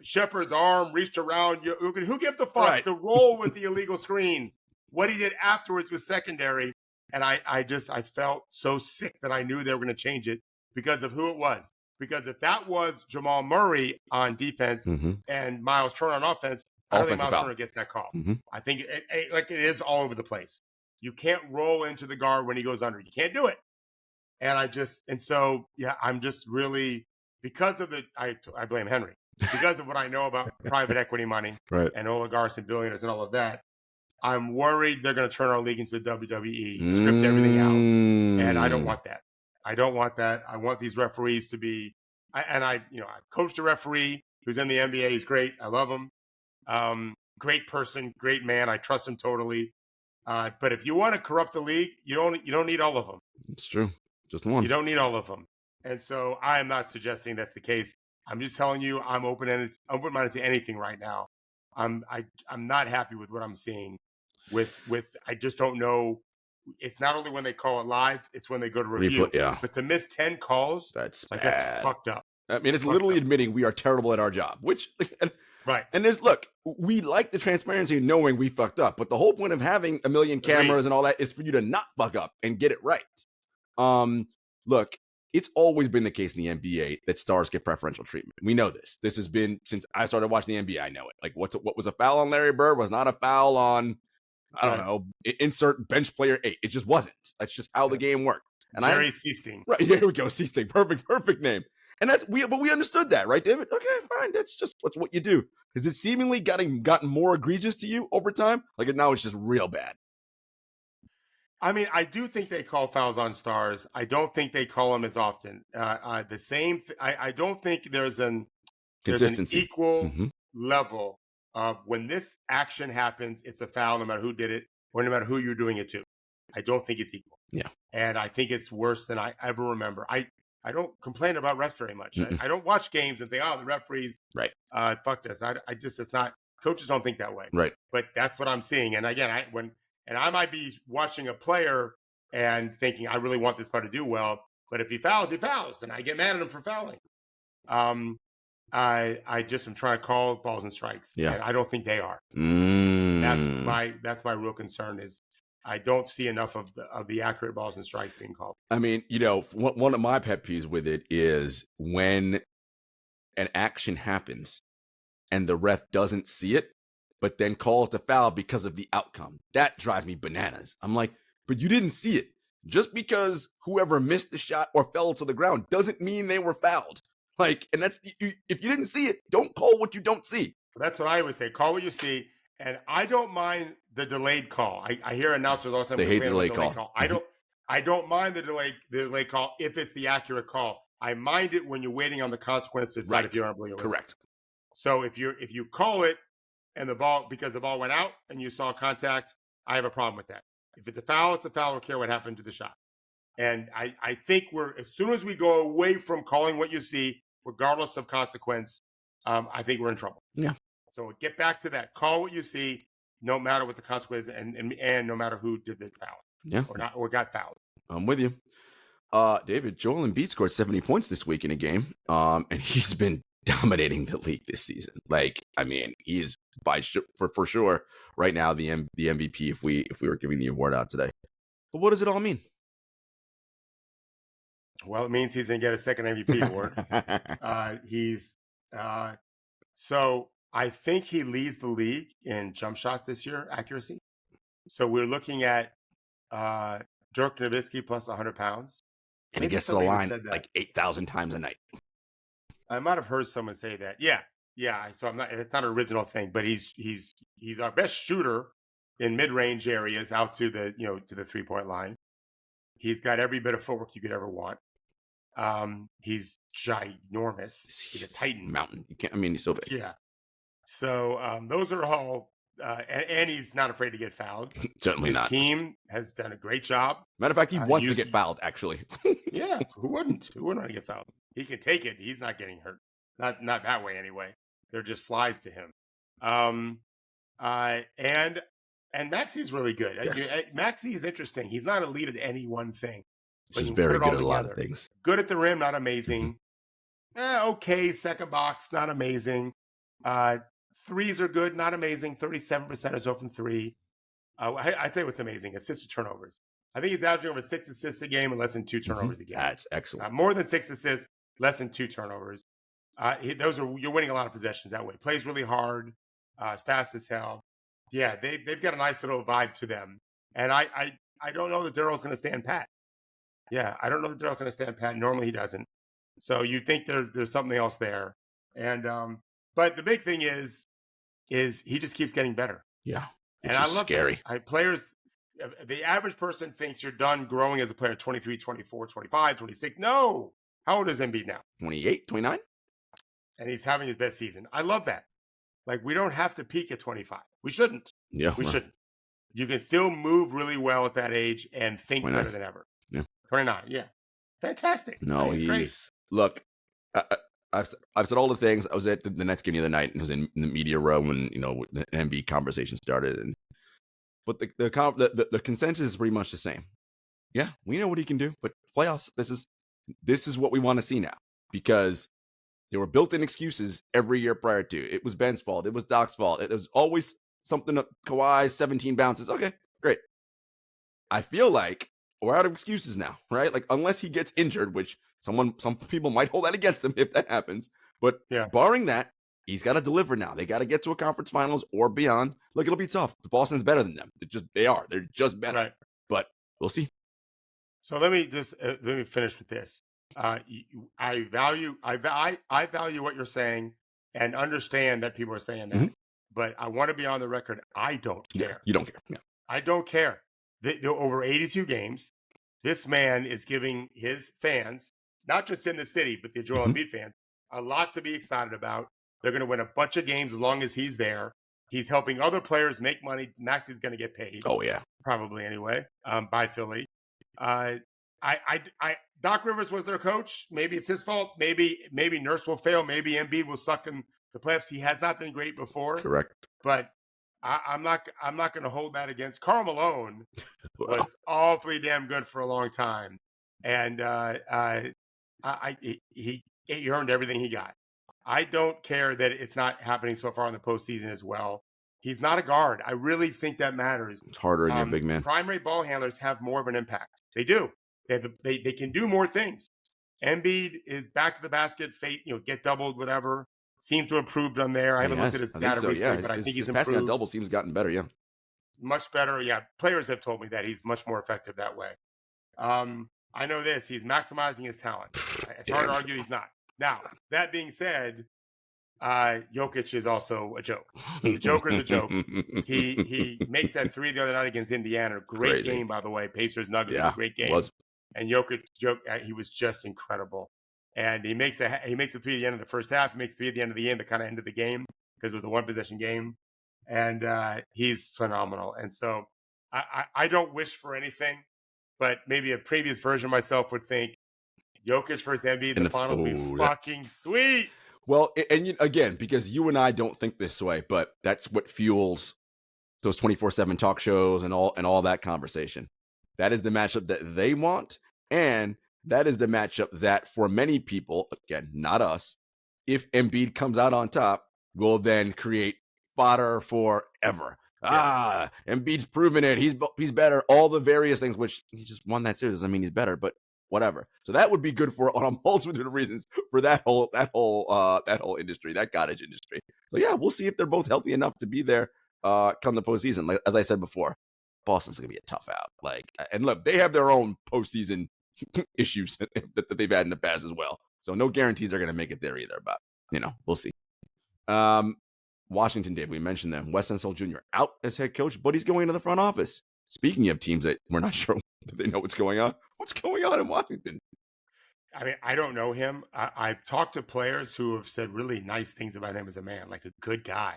Shepherd's arm reached around. Who gives a fuck? Right. The roll with the illegal screen. What he did afterwards was secondary. And I felt so sick that I knew they were going to change it because of who it was. Because if that was Jamal Murray on defense and Miles Turner on offense, I don't think Miles Turner gets that call. I think it is all over the place. You can't roll into the guard when he goes under. You can't do it. And I'm just really, because of I blame Henry. Because of what I know about private equity money and oligarchs and billionaires and all of that, I'm worried they're going to turn our league into the WWE, script everything out. And I don't want that. I don't want that. I want these referees to be, I coached a referee who's in the NBA. He's great. I love him. Great person, great man. I trust him totally. But if you want to corrupt the league, you don't need all of them. It's true. Just one. You don't need all of them. And so I am not suggesting that's the case. I'm just telling you, I'm open-minded to anything right now. I'm not happy with what I'm seeing. With I just don't know. It's not only when they call it live; it's when they go to review. But to miss 10 calls, that's fucked up. I mean, it's literally admitting we are terrible at our job. Which right. And we like the transparency of knowing we fucked up. But the whole point of having a million cameras and all that is for you to not fuck up and get it right. Look, it's always been the case in the NBA that stars get preferential treatment. We know this. This has been since I started watching the NBA. I know it. Like, what was a foul on Larry Bird was not a foul on, I don't know, insert bench player 8. It just wasn't. That's just how the game worked. And Jerry Seasting. Right, here we go. Seasting. Perfect name. And but we understood that, right, David? Okay, fine. That's what you do. Has it seemingly gotten more egregious to you over time? Like, now it's just real bad. I mean, I do think they call fouls on stars. I don't think they call them as often. The same. I don't think there's an equal level of when this action happens, it's a foul no matter who did it or no matter who you're doing it to. I don't think it's equal. Yeah. And I think it's worse than I ever remember. I don't complain about refs very much. I don't watch games and think, the referees, fuck this. It's not. Coaches don't think that way. Right. But that's what I'm seeing. And again, I might be watching a player and thinking, I really want this player to do well. But if he fouls, and I get mad at him for fouling. I just am trying to call balls and strikes. Yeah. And I don't think they are. That's my real concern is I don't see enough of the accurate balls and strikes being called. I mean, one of my pet peeves with it is when an action happens and the ref doesn't see it, but then calls the foul because of the outcome. That drives me bananas. I'm like, but you didn't see it. Just because whoever missed the shot or fell to the ground doesn't mean they were fouled. Like, and that's, if you didn't see it, don't call what you don't see. That's what I always say. Call what you see. And I don't mind the delayed call. I hear announcers all the time. They hate the delayed call. Mm-hmm. I don't mind the delayed call if it's the accurate call. I mind it when you're waiting on the consequences to decide if you're unbelievable. Correct. So if you call it, and because the ball went out and you saw contact, I have a problem with that. If it's a foul, it's a foul. I don't care what happened to the shot. And I think as soon as we go away from calling what you see, regardless of consequence, I think we're in trouble. Yeah. So get back to that. Call what you see, no matter what the consequence and no matter who did the foul. Yeah. Or got fouled. I'm with you. David, Joel Embiid scored 70 points this week in a game. And he's been dominating the league this season. Like, I mean, he is for sure right now the MVP if we were giving the award out today. But what does it all mean? Well, it means he's gonna get a second MVP award. So I think he leads the league in jump shots this year, accuracy. So we're looking at Dirk Nowitzki plus 100 pounds. And he gets to the line like 8,000 times a night. I might have heard someone say that. Yeah. So it's not an original thing, but he's our best shooter in mid-range areas out to the 3-point line. He's got every bit of footwork you could ever want. He's ginormous. He's a titan. Mountain. He's so big. Yeah. So those are all, and he's not afraid to get fouled. Certainly not. His team has done a great job. Matter of fact, he wants to get fouled, actually. Yeah. Who wouldn't want to get fouled? He can take it. He's not getting hurt. Not that way anyway. They're just flies to him. And Maxi's really good. Yes. Maxi is interesting. He's not elite at any one thing. He's very good at a lot of things. Good at the rim, not amazing. Okay, second box, not amazing. Threes are good, not amazing. 37% or so from three. I tell you what's amazing: assist to turnovers. I think he's averaging over 6 assists a game and less than 2 turnovers a game. That's excellent. More than 6 assists, less than 2 turnovers. You're winning a lot of possessions that way. Plays really hard, fast as hell. Yeah, they've got a nice little vibe to them, and I don't know that Daryl's going to stand pat. Yeah, I don't know that Daryl's going to stand pat. Normally he doesn't. So you think there's something else there, and but the big thing is he just keeps getting better, Yeah, and which I is love scary. that. Players, the average person thinks you're done growing as a player 23, 24, 25, 26. No, how old is Embiid now? 28, 29? And he's having his best season. I love that. Like, we don't have to peak at 25. We shouldn't. Yeah, We right. shouldn't. You can still move really well at that age and think 29. better than ever. Yeah. 29, yeah. Fantastic. No, it's great. Look, I've said all the things. I was at the Nets game the other night and was in the media room when the MB conversation started. But the consensus is pretty much the same. Yeah, we know what he can do, but playoffs. This is what we want to see now, because there were built-in excuses every year prior to. It was Ben's fault. It was Doc's fault. It was always something. Kawhi's 17 bounces. Okay, great. I feel like we're out of excuses now, right? Like, unless he gets injured, which some people might hold that against him if that happens. But Yeah. barring that, he's got to deliver now. They got to get to a conference finals or beyond. Look, it'll be tough. Boston's better than them. They're just better. Right. But we'll see. So let me finish with this. I value what you're saying and understand that people are saying that. Mhm. But I want to be on the record. I don't care. Yeah, you don't care. Yeah. I don't care. They're over 82 games. This man is giving his fans, not just in the city, but the Joel Embiid fans, a lot to be excited about. They're going to win a bunch of games as long as he's there. He's helping other players make money. Max is going to get paid. Oh yeah, probably anyway. By Philly. Doc Rivers was their coach. Maybe it's his fault. Maybe Nurse will fail. Maybe Embiid will suck in the playoffs. He has not been great before. correct. But I'm not going to hold that against Karl Malone. Was awfully damn good for a long time, and he earned everything he got. I don't care that it's not happening so far in the postseason as well. He's not a guard. I really think that matters. It's harder than a big man. Primary ball handlers have more of an impact. They do. They can do more things. Embiid is back to the basket, get doubled, whatever. Seems to have improved on there. I haven't looked at his data recently, but I think he's improved. Passing on double seems gotten better, yeah. Much better, yeah. Players have told me that he's much more effective that way. I know this. He's maximizing his talent. It's hard to argue he's not. Now, that being said, Jokic is also a joke. The Joker's a joke. He makes that three the other night against Indiana. Great game, by the way. Pacers Nuggets, a great game. And Jokic, he was just incredible. And he makes a three at the end of the first half. He makes three at the end of the game, the kind of end of the game, because it was a one possession game. And he's phenomenal. And so I don't wish for anything, but maybe a previous version of myself would think Jokic versus Embiid in the finals would be fucking sweet. Well, and again, because you and I don't think this way, but that's what fuels those 24/7 talk shows and all that conversation. That is the matchup that they want, and that is the matchup that for many people, again, not us, if Embiid comes out on top, will then create fodder forever. Yeah. Embiid's proven it. He's better. All the various things, which he just won that series doesn't mean he's better, but whatever. So that would be good for on a multitude of reasons for that whole industry, that cottage industry. So yeah, we'll see if they're both healthy enough to be there come the postseason. Like, as I said before, Boston's gonna be a tough out. Like, and look, they have their own postseason issues that they've had in the past as well. So no guarantees they're gonna make it there either. But we'll see. Washington, Dave, we mentioned them. Wes Unseld Jr. out as head coach, but he's going into the front office. Speaking of teams that we're not sure that they know what's going on in Washington? I mean, I don't know him. I've talked to players who have said really nice things about him as a man, like a good guy.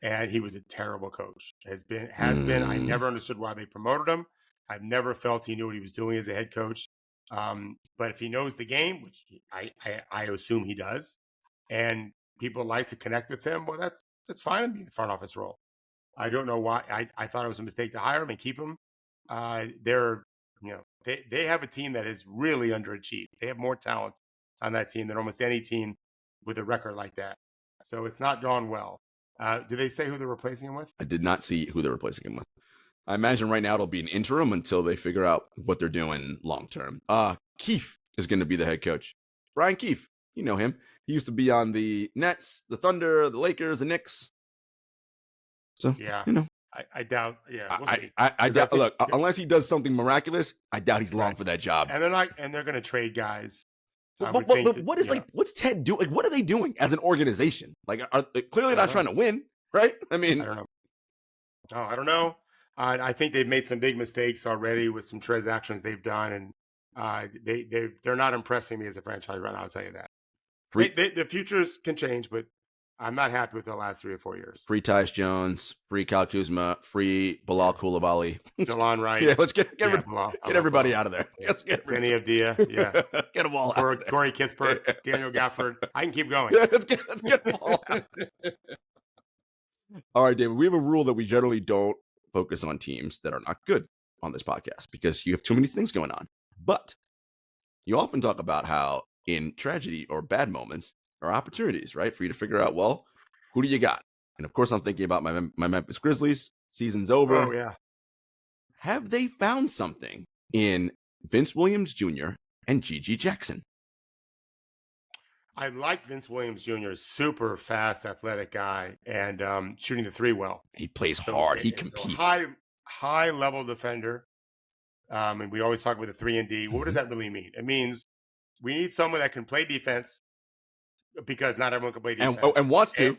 And he was a terrible coach. Has been. I never understood why they promoted him. I've never felt he knew what he was doing as a head coach. But if he knows the game, which I assume he does, and people like to connect with him, well, that's fine to be in the front office role. I don't know why. I thought it was a mistake to hire him and keep him. They have a team that is really underachieved. They have more talent on that team than almost any team with a record like that. So it's not gone well. Do they say who they're replacing him with? I did not see who they're replacing him with. I imagine right now it'll be an interim until they figure out what they're doing long term. Keefe is going to be the head coach. Brian Keefe, you know him. He used to be on the Nets, the Thunder, the Lakers, the Knicks. So, Yeah. you know. I doubt. Yeah, we'll see. I 'Cause I doubt. think, Look, unless he does something miraculous, I doubt he's long right. for that job. And they're going to trade guys. I But, would think that, what is what's Ted doing? Like, what are they doing as an organization? Like, are they clearly not trying to win, right? I mean, I don't know. Oh, I don't know. I think they've made some big mistakes already with some transactions they've done, and they're not impressing me as a franchise right now. I'll tell you that. The futures can change, but I'm not happy with the last 3 or 4 years. Free Tyus Jones, free Kyle Kuzma, free Bilal Koulibaly. Delon Wright. Yeah, let's get everybody out of there. Yeah. Let's get Denny Avdia. Yeah. Get them all out. Corey Kispert, Daniel Gafford. I can keep going. Yeah, let's get them all out. All right, David, we have a rule that we generally don't focus on teams that are not good on this podcast because you have too many things going on. But you often talk about how in tragedy or bad moments are opportunities, right? For you to figure out, well, who do you got? And of course, I'm thinking about my Memphis Grizzlies. Season's over. Oh, yeah. Have they found something in Vince Williams Jr. and Gigi Jackson? I like Vince Williams Jr., super fast, athletic guy, and shooting the three well. He plays hard. He competes. High level defender. And we always talk about the 3 and D. What does that really mean? It means we need someone that can play defense because not everyone can play defense. And wants to.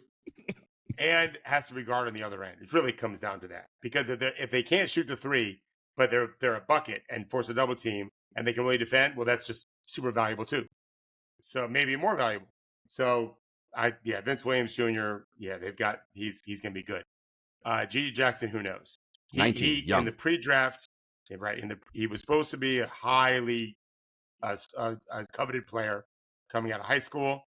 And has to be guarded on the other end. It really comes down to that. Because if they can't shoot the 3, but they're a bucket and force a double team, and they can really defend, well, that's just super valuable too. So maybe more valuable. So Vince Williams Jr. Yeah, he's going to be good. Gigi Jackson, who knows? 19, young. In the pre-draft, right? He was supposed to be a highly coveted player coming out of high school.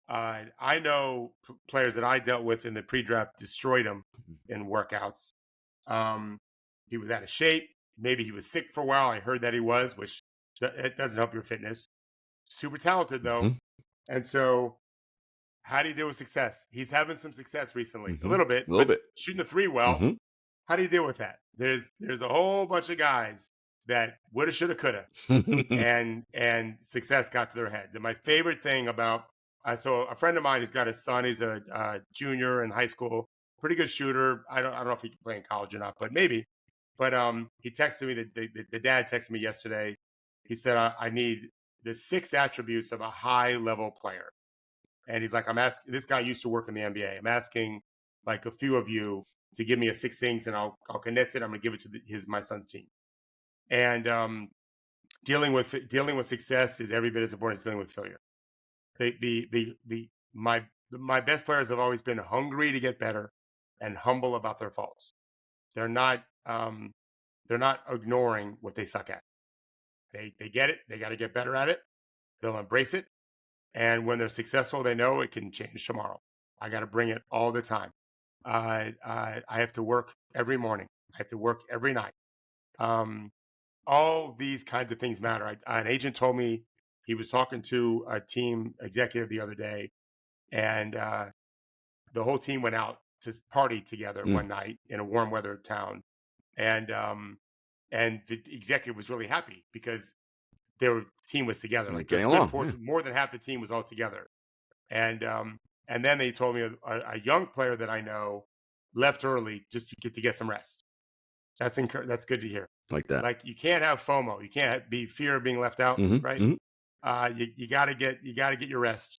I know players that I dealt with in the pre-draft destroyed him in workouts. He was out of shape. Maybe he was sick for a while. I heard that he was, which it doesn't help your fitness. Super talented, though. And so how do you deal with success? He's having some success recently, a little bit. Shooting the 3 well. How do you deal with that? There's a whole bunch of guys that woulda, shoulda, coulda, and success got to their heads. And my favorite thing about so a friend of mine who's got a son, he's a junior in high school, pretty good shooter. I don't know if he can play in college or not, but maybe. But he texted me, the dad texted me yesterday. He said, I need the 6 attributes of a high-level player. And he's like, I'm asking, this guy used to work in the NBA. I'm asking like a few of you to give me a 6 things, and I'll condense it. I'm going to give it to my son's team. And dealing with success is every bit as important as dealing with failure. My best players have always been hungry to get better and humble about their faults. They're not ignoring what they suck at. They get it. They got to get better at it. They'll embrace it. And when they're successful, they know it can change tomorrow. I got to bring it all the time. I have to work every morning. I have to work every night. All these kinds of things matter. An agent told me he was talking to a team executive the other day, and the whole team went out to party together one night in a warm weather town. And the executive was really happy because their team was together. Like more than half the team was all together. And then they told me a young player that I know left early just to get some rest. That's good to hear. Like that. Like you can't have FOMO. You can't be fear of being left out, right? You got to get your rest.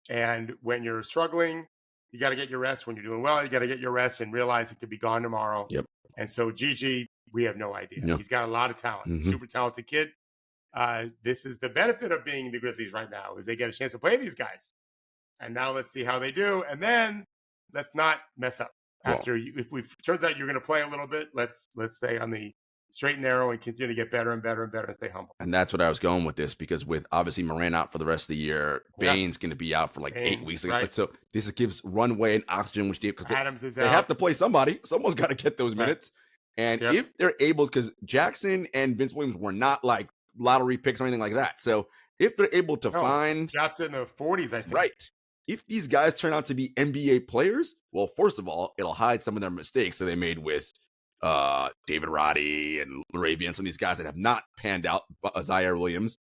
And when you're struggling, you got to get your rest. When you're doing well, you got to get your rest and realize it could be gone tomorrow. Yep. And so Gigi, we have no idea. He's got a lot of talent. Super talented kid. This is the benefit of being the Grizzlies right now is they get a chance to play these guys. And now let's see how they do. And then let's not mess up. If it turns out you're going to play a little bit, let's stay on the straight and narrow and continue to get better and better and better and stay humble. And that's what I was going with this because with obviously Moran out for the rest of the year, Bane's going to be out for like 8 weeks. Right. So this gives runway and oxygen, which because Adams is they out. have to play somebody. Someone's got to get those minutes. And if they're able, because Jackson and Vince Williams were not like lottery picks or anything like that. So if they're able to find drafted in the 40s, I think. Right. If these guys turn out to be NBA players, well, first of all, it'll hide some of their mistakes that they made with David Roddy and Laravia and some of these guys that have not panned out, Zaire Williams.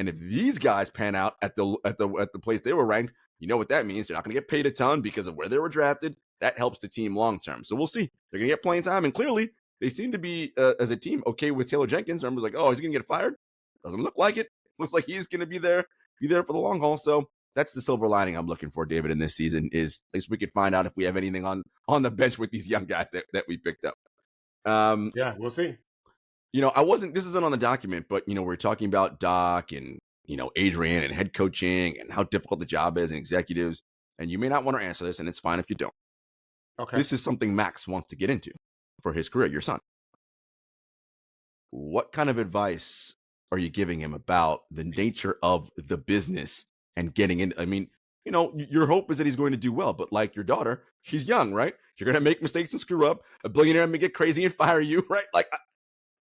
And if these guys pan out at the place they were ranked, you know what that means. They're not going to get paid a ton because of where they were drafted. That helps the team long term. So we'll see. They're going to get playing time, and clearly they seem to be as a team okay with Taylor Jenkins. Everyone's like, oh, is he going to get fired? Doesn't look like it. Looks like he's going to be there for the long haul. So that's the silver lining I'm looking for, David, in this season. Is at least we could find out if we have anything on the bench with these young guys that we picked up. Yeah, we'll see. This isn't on the document, but, we're talking about Doc and, Adrian and head coaching and how difficult the job is and executives. And you may not want to answer this, and it's fine if you don't. Okay. This is something Max wants to get into for his career, your son. What kind of advice are you giving him about the nature of the business and getting in? I mean, your hope is that he's going to do well, but like your daughter, she's young, right? You're going to make mistakes and screw up. A billionaire may get crazy and fire you, right? Like,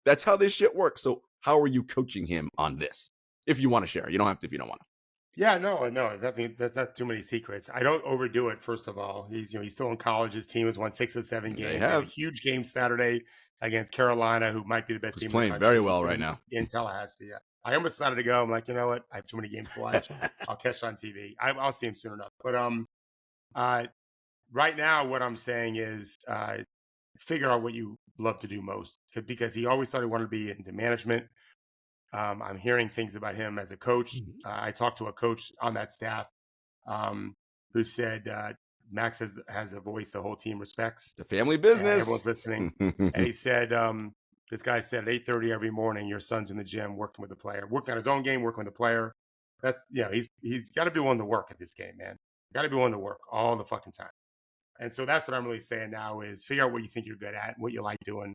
that's how this shit works. So how are you coaching him on this? If you want to share, you don't have to if you don't want to. Yeah, no, that's not too many secrets. I don't overdo it. First of all, he's still in college. His team has won 6 or 7 games. They have a huge game Saturday against Carolina, who might be the best team. Playing very well right now in Tallahassee. Yeah, I almost decided to go. I'm like, you know what? I have too many games to watch. I'll catch on TV. I'll see him soon enough. But right now, what I'm saying is figure out what you love to do most, because he always thought he wanted to be into management. I'm hearing things about him as a coach. I talked to a coach on that staff who said Max has a voice the whole team respects. The family business. Everyone's listening. And he said, this guy said at 8:30 every morning, your son's in the gym working with the player, working on his own game, working with the player. That's, he's got to be willing to work at this game, man. Got to be willing to work all the fucking time. And so that's what I'm really saying now is figure out what you think you're good at, what you like doing.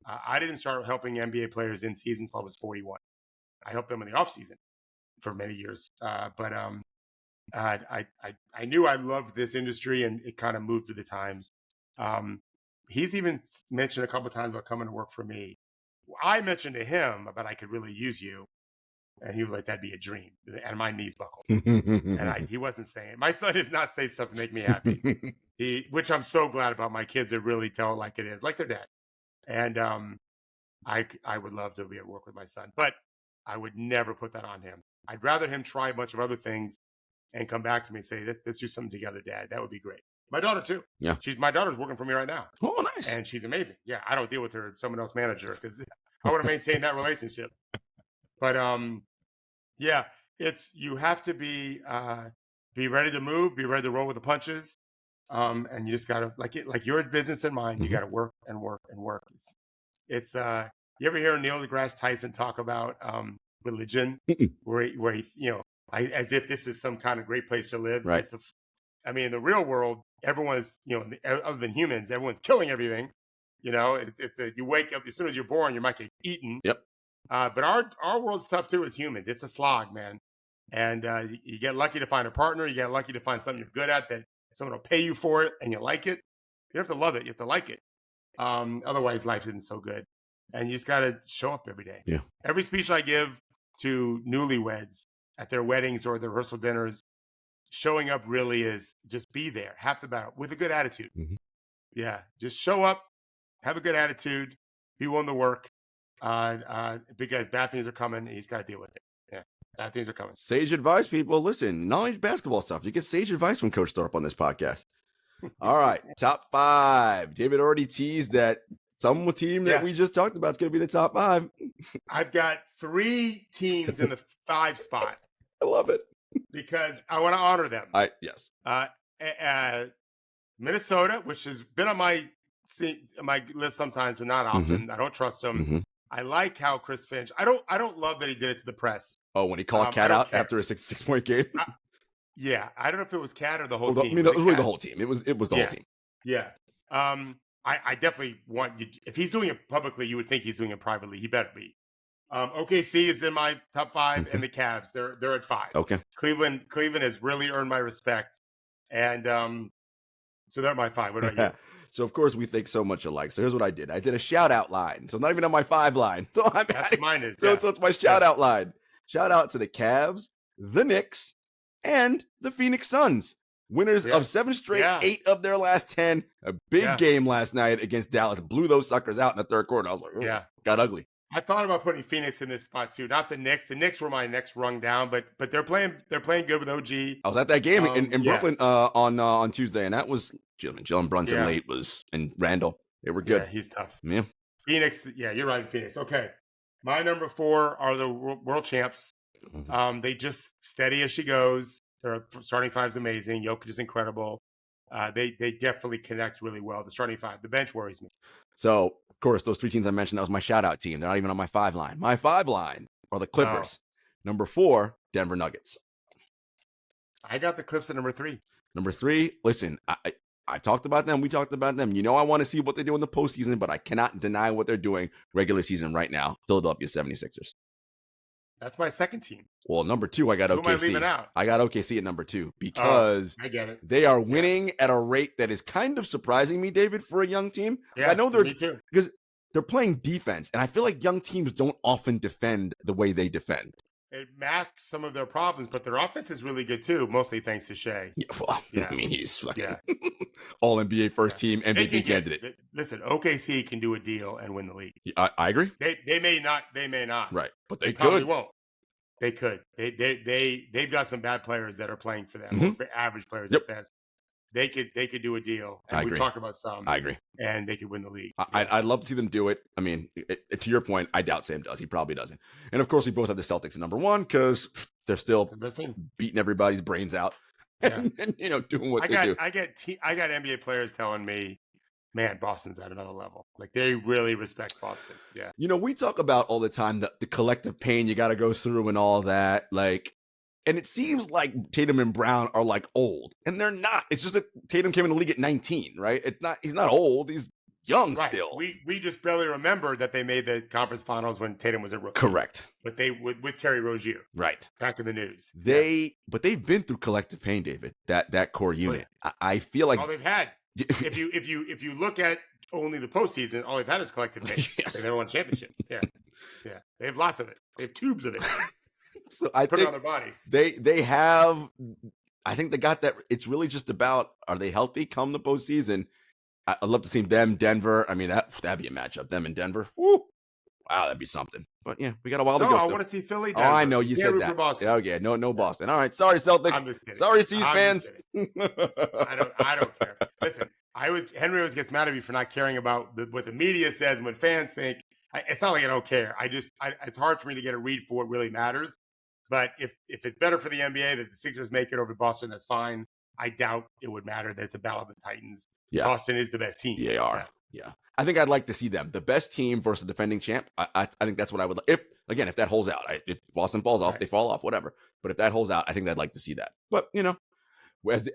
I didn't start helping NBA players in season until I was 41. I helped them in the off season for many years. But I knew I loved this industry, and it kind of moved through the times. He's even mentioned a couple of times about coming to work for me. I mentioned to him about I could really use you. And he was like, that'd be a dream. And my knees buckled. And he wasn't saying it. My son does not say stuff to make me happy. Which I'm so glad about. My kids are really tell it like it is, like their dad. And I would love to be at work with my son, but I would never put that on him. I'd rather him try a bunch of other things and come back to me and say, let's do something together, Dad. That would be great. My daughter too. Yeah. My daughter's working for me right now. Oh, nice. And she's amazing. Yeah. I don't deal with her, someone else manager, because I want to maintain that relationship. But yeah, you have to be ready to move, be ready to roll with the punches. And you just gotta like your business in mind, you gotta work and work and work. It's you ever hear Neil deGrasse Tyson talk about religion, where he as if this is some kind of great place to live. Right. In the real world, everyone's, other than humans, everyone's killing everything. You wake up as soon as you're born, you might get eaten. Yep. But our world's tough too as humans. It's a slog, man. And you get lucky to find a partner. You get lucky to find something you're good at that someone will pay you for it and you like it. You don't have to love it. You have to like it. Otherwise, life isn't so good. And you just got to show up every day. Yeah. Every speech I give to newlyweds at their weddings or their rehearsal dinners, showing up really is just be there, half the battle, with a good attitude. Mm-hmm. Yeah, just show up, have a good attitude, be willing to work, because bad things are coming and he's got to deal with it. Yeah, bad things are coming. Sage advice, people. Listen, not only basketball stuff, you get sage advice from Coach Thorpe on this podcast. All right, top 5. David already teased that some team that we just talked about is going to be the top 5. I've got 3 teams in the 5 spot. I love it. Because I want to honor them. Yes. Minnesota, which has been on my list sometimes, but not often. Mm-hmm. I don't trust him. Mm-hmm. I like how Chris Finch. I don't love that he did it to the press. Oh, when he called Cat out after a 6-point game. Yeah, I don't know if it was Cat or the whole team. I mean, it was really the whole team. It was the whole team. Yeah. I definitely want you. If he's doing it publicly, you would think he's doing it privately. He better be. OKC is in my top 5, and the Cavs they're at 5. Okay. Cleveland has really earned my respect, and so they're my 5. What about you? So of course we think so much alike. So here's what I did. I did a shout out line. So I'm not even on my 5 line. So That's what mine is. So it's my shout out line. Shout out to the Cavs, the Knicks, and the Phoenix Suns. Winners of 7 straight, 8 of their last 10. A big game last night against Dallas. Blew those suckers out in the third quarter. I was like, got ugly. I thought about putting Phoenix in this spot too. Not the Knicks. The Knicks were my next rung down, but they're playing good with OG. I was at that game in Yeah, Brooklyn on Tuesday, and that was Jalen Brunson yeah, late and Randall. They were yeah. good. He's tough. Yeah. Phoenix. Yeah, you're right. Phoenix. Okay. My number 4 are the world champs. They just steady as she goes. Their starting five is amazing. Jokic is incredible. They definitely connect really well. The starting five. The bench worries me. So, of course, those 3 teams I mentioned, that was my shout-out team. They're not even on my 5 line. My 5 line are the Clippers. Number 4, Denver Nuggets. I got the Clips at number 3. Number 3, listen, I talked about them. We talked about them. You know I want to see what they do in the postseason, but I cannot deny what they're doing regular season right now. Philadelphia 76ers. That's my second team. Well, number 2, I got Who OKC. am I leaving out? I got OKC at number 2 because I get it. they are winning at a rate that is kind of surprising me, David, for a young team. Yeah, I know they're me too. because they're playing defense, and I feel like young teams don't often defend the way they defend. It masks some of their problems, but their offense is really good too, mostly thanks to Shea. Yeah, well, I mean, he's fucking Yeah. all NBA first team MVP candidate. Listen, OKC can do a deal and win the league. I agree. They may not. They may not. Right, but They they probably could. won't. They could. They've got some bad players that are playing for them. Mhm. Or average players Yep. at best. They could do a deal. And I we agree. talked about some. I agree. And they could win the league. I'd love to see them do it. I mean, to your point, I doubt Sam does. He probably doesn't. And of course, we both have the Celtics at number 1 because they're still The best team. beating everybody's brains out and doing what they do. I got NBA players telling me, man, Boston's at another level. Like they really respect Boston. Yeah. We talk about all the time the collective pain you got to go through and all that. Like, and it seems like Tatum and Brown are like old, and they're not. It's just that Tatum came in the league at 19, right? He's not old. He's young still. We just barely remember that they made the conference finals when Tatum was a rookie. Correct. But they with Terry Rozier. Right. Back in the news. But they've been through collective pain, David. That core unit. I feel like all they've had. If you look at only the postseason, all they've had is collective pain. Yes. They never won a championship. Yeah. Yeah. They have lots of it. They have tubes of it. So I put think it on their bodies. They have. I think they got that. It's really just about, are they healthy come the postseason? I'd love to see them, Denver. I mean, that'd be a matchup. Them and Denver. Woo. Wow, that'd be something. But yeah, we got a while to go. I want to see Philly. Denver. Oh, I know you said that. Boston. Yeah, okay, no Boston. All right, sorry Celtics. I'm just kidding. Sorry C's fans. I don't care. Listen, Henry always gets mad at me for not caring about what the media says and what fans think. It's not like I don't care. It's hard for me to get a read for what really matters. But if it's better for the NBA that the Sixers make it over Boston, that's fine. I doubt it would matter that it's a battle of the Titans. Yeah. Boston is the best team. They are. Yeah. I think I'd like to see them. The best team versus the defending champ. I think that's what I would like. If that holds out. If Boston falls off, they fall off, whatever. But if that holds out, I think I'd like to see that. But,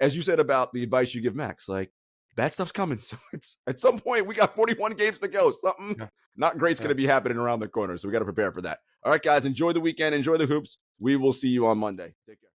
as you said about the advice you give Max, like, bad stuff's coming. So it's at some point we got 41 games to go. Something not great's going to be happening around the corner. So we got to prepare for that. All right, guys, enjoy the weekend. Enjoy the hoops. We will see you on Monday. Take care.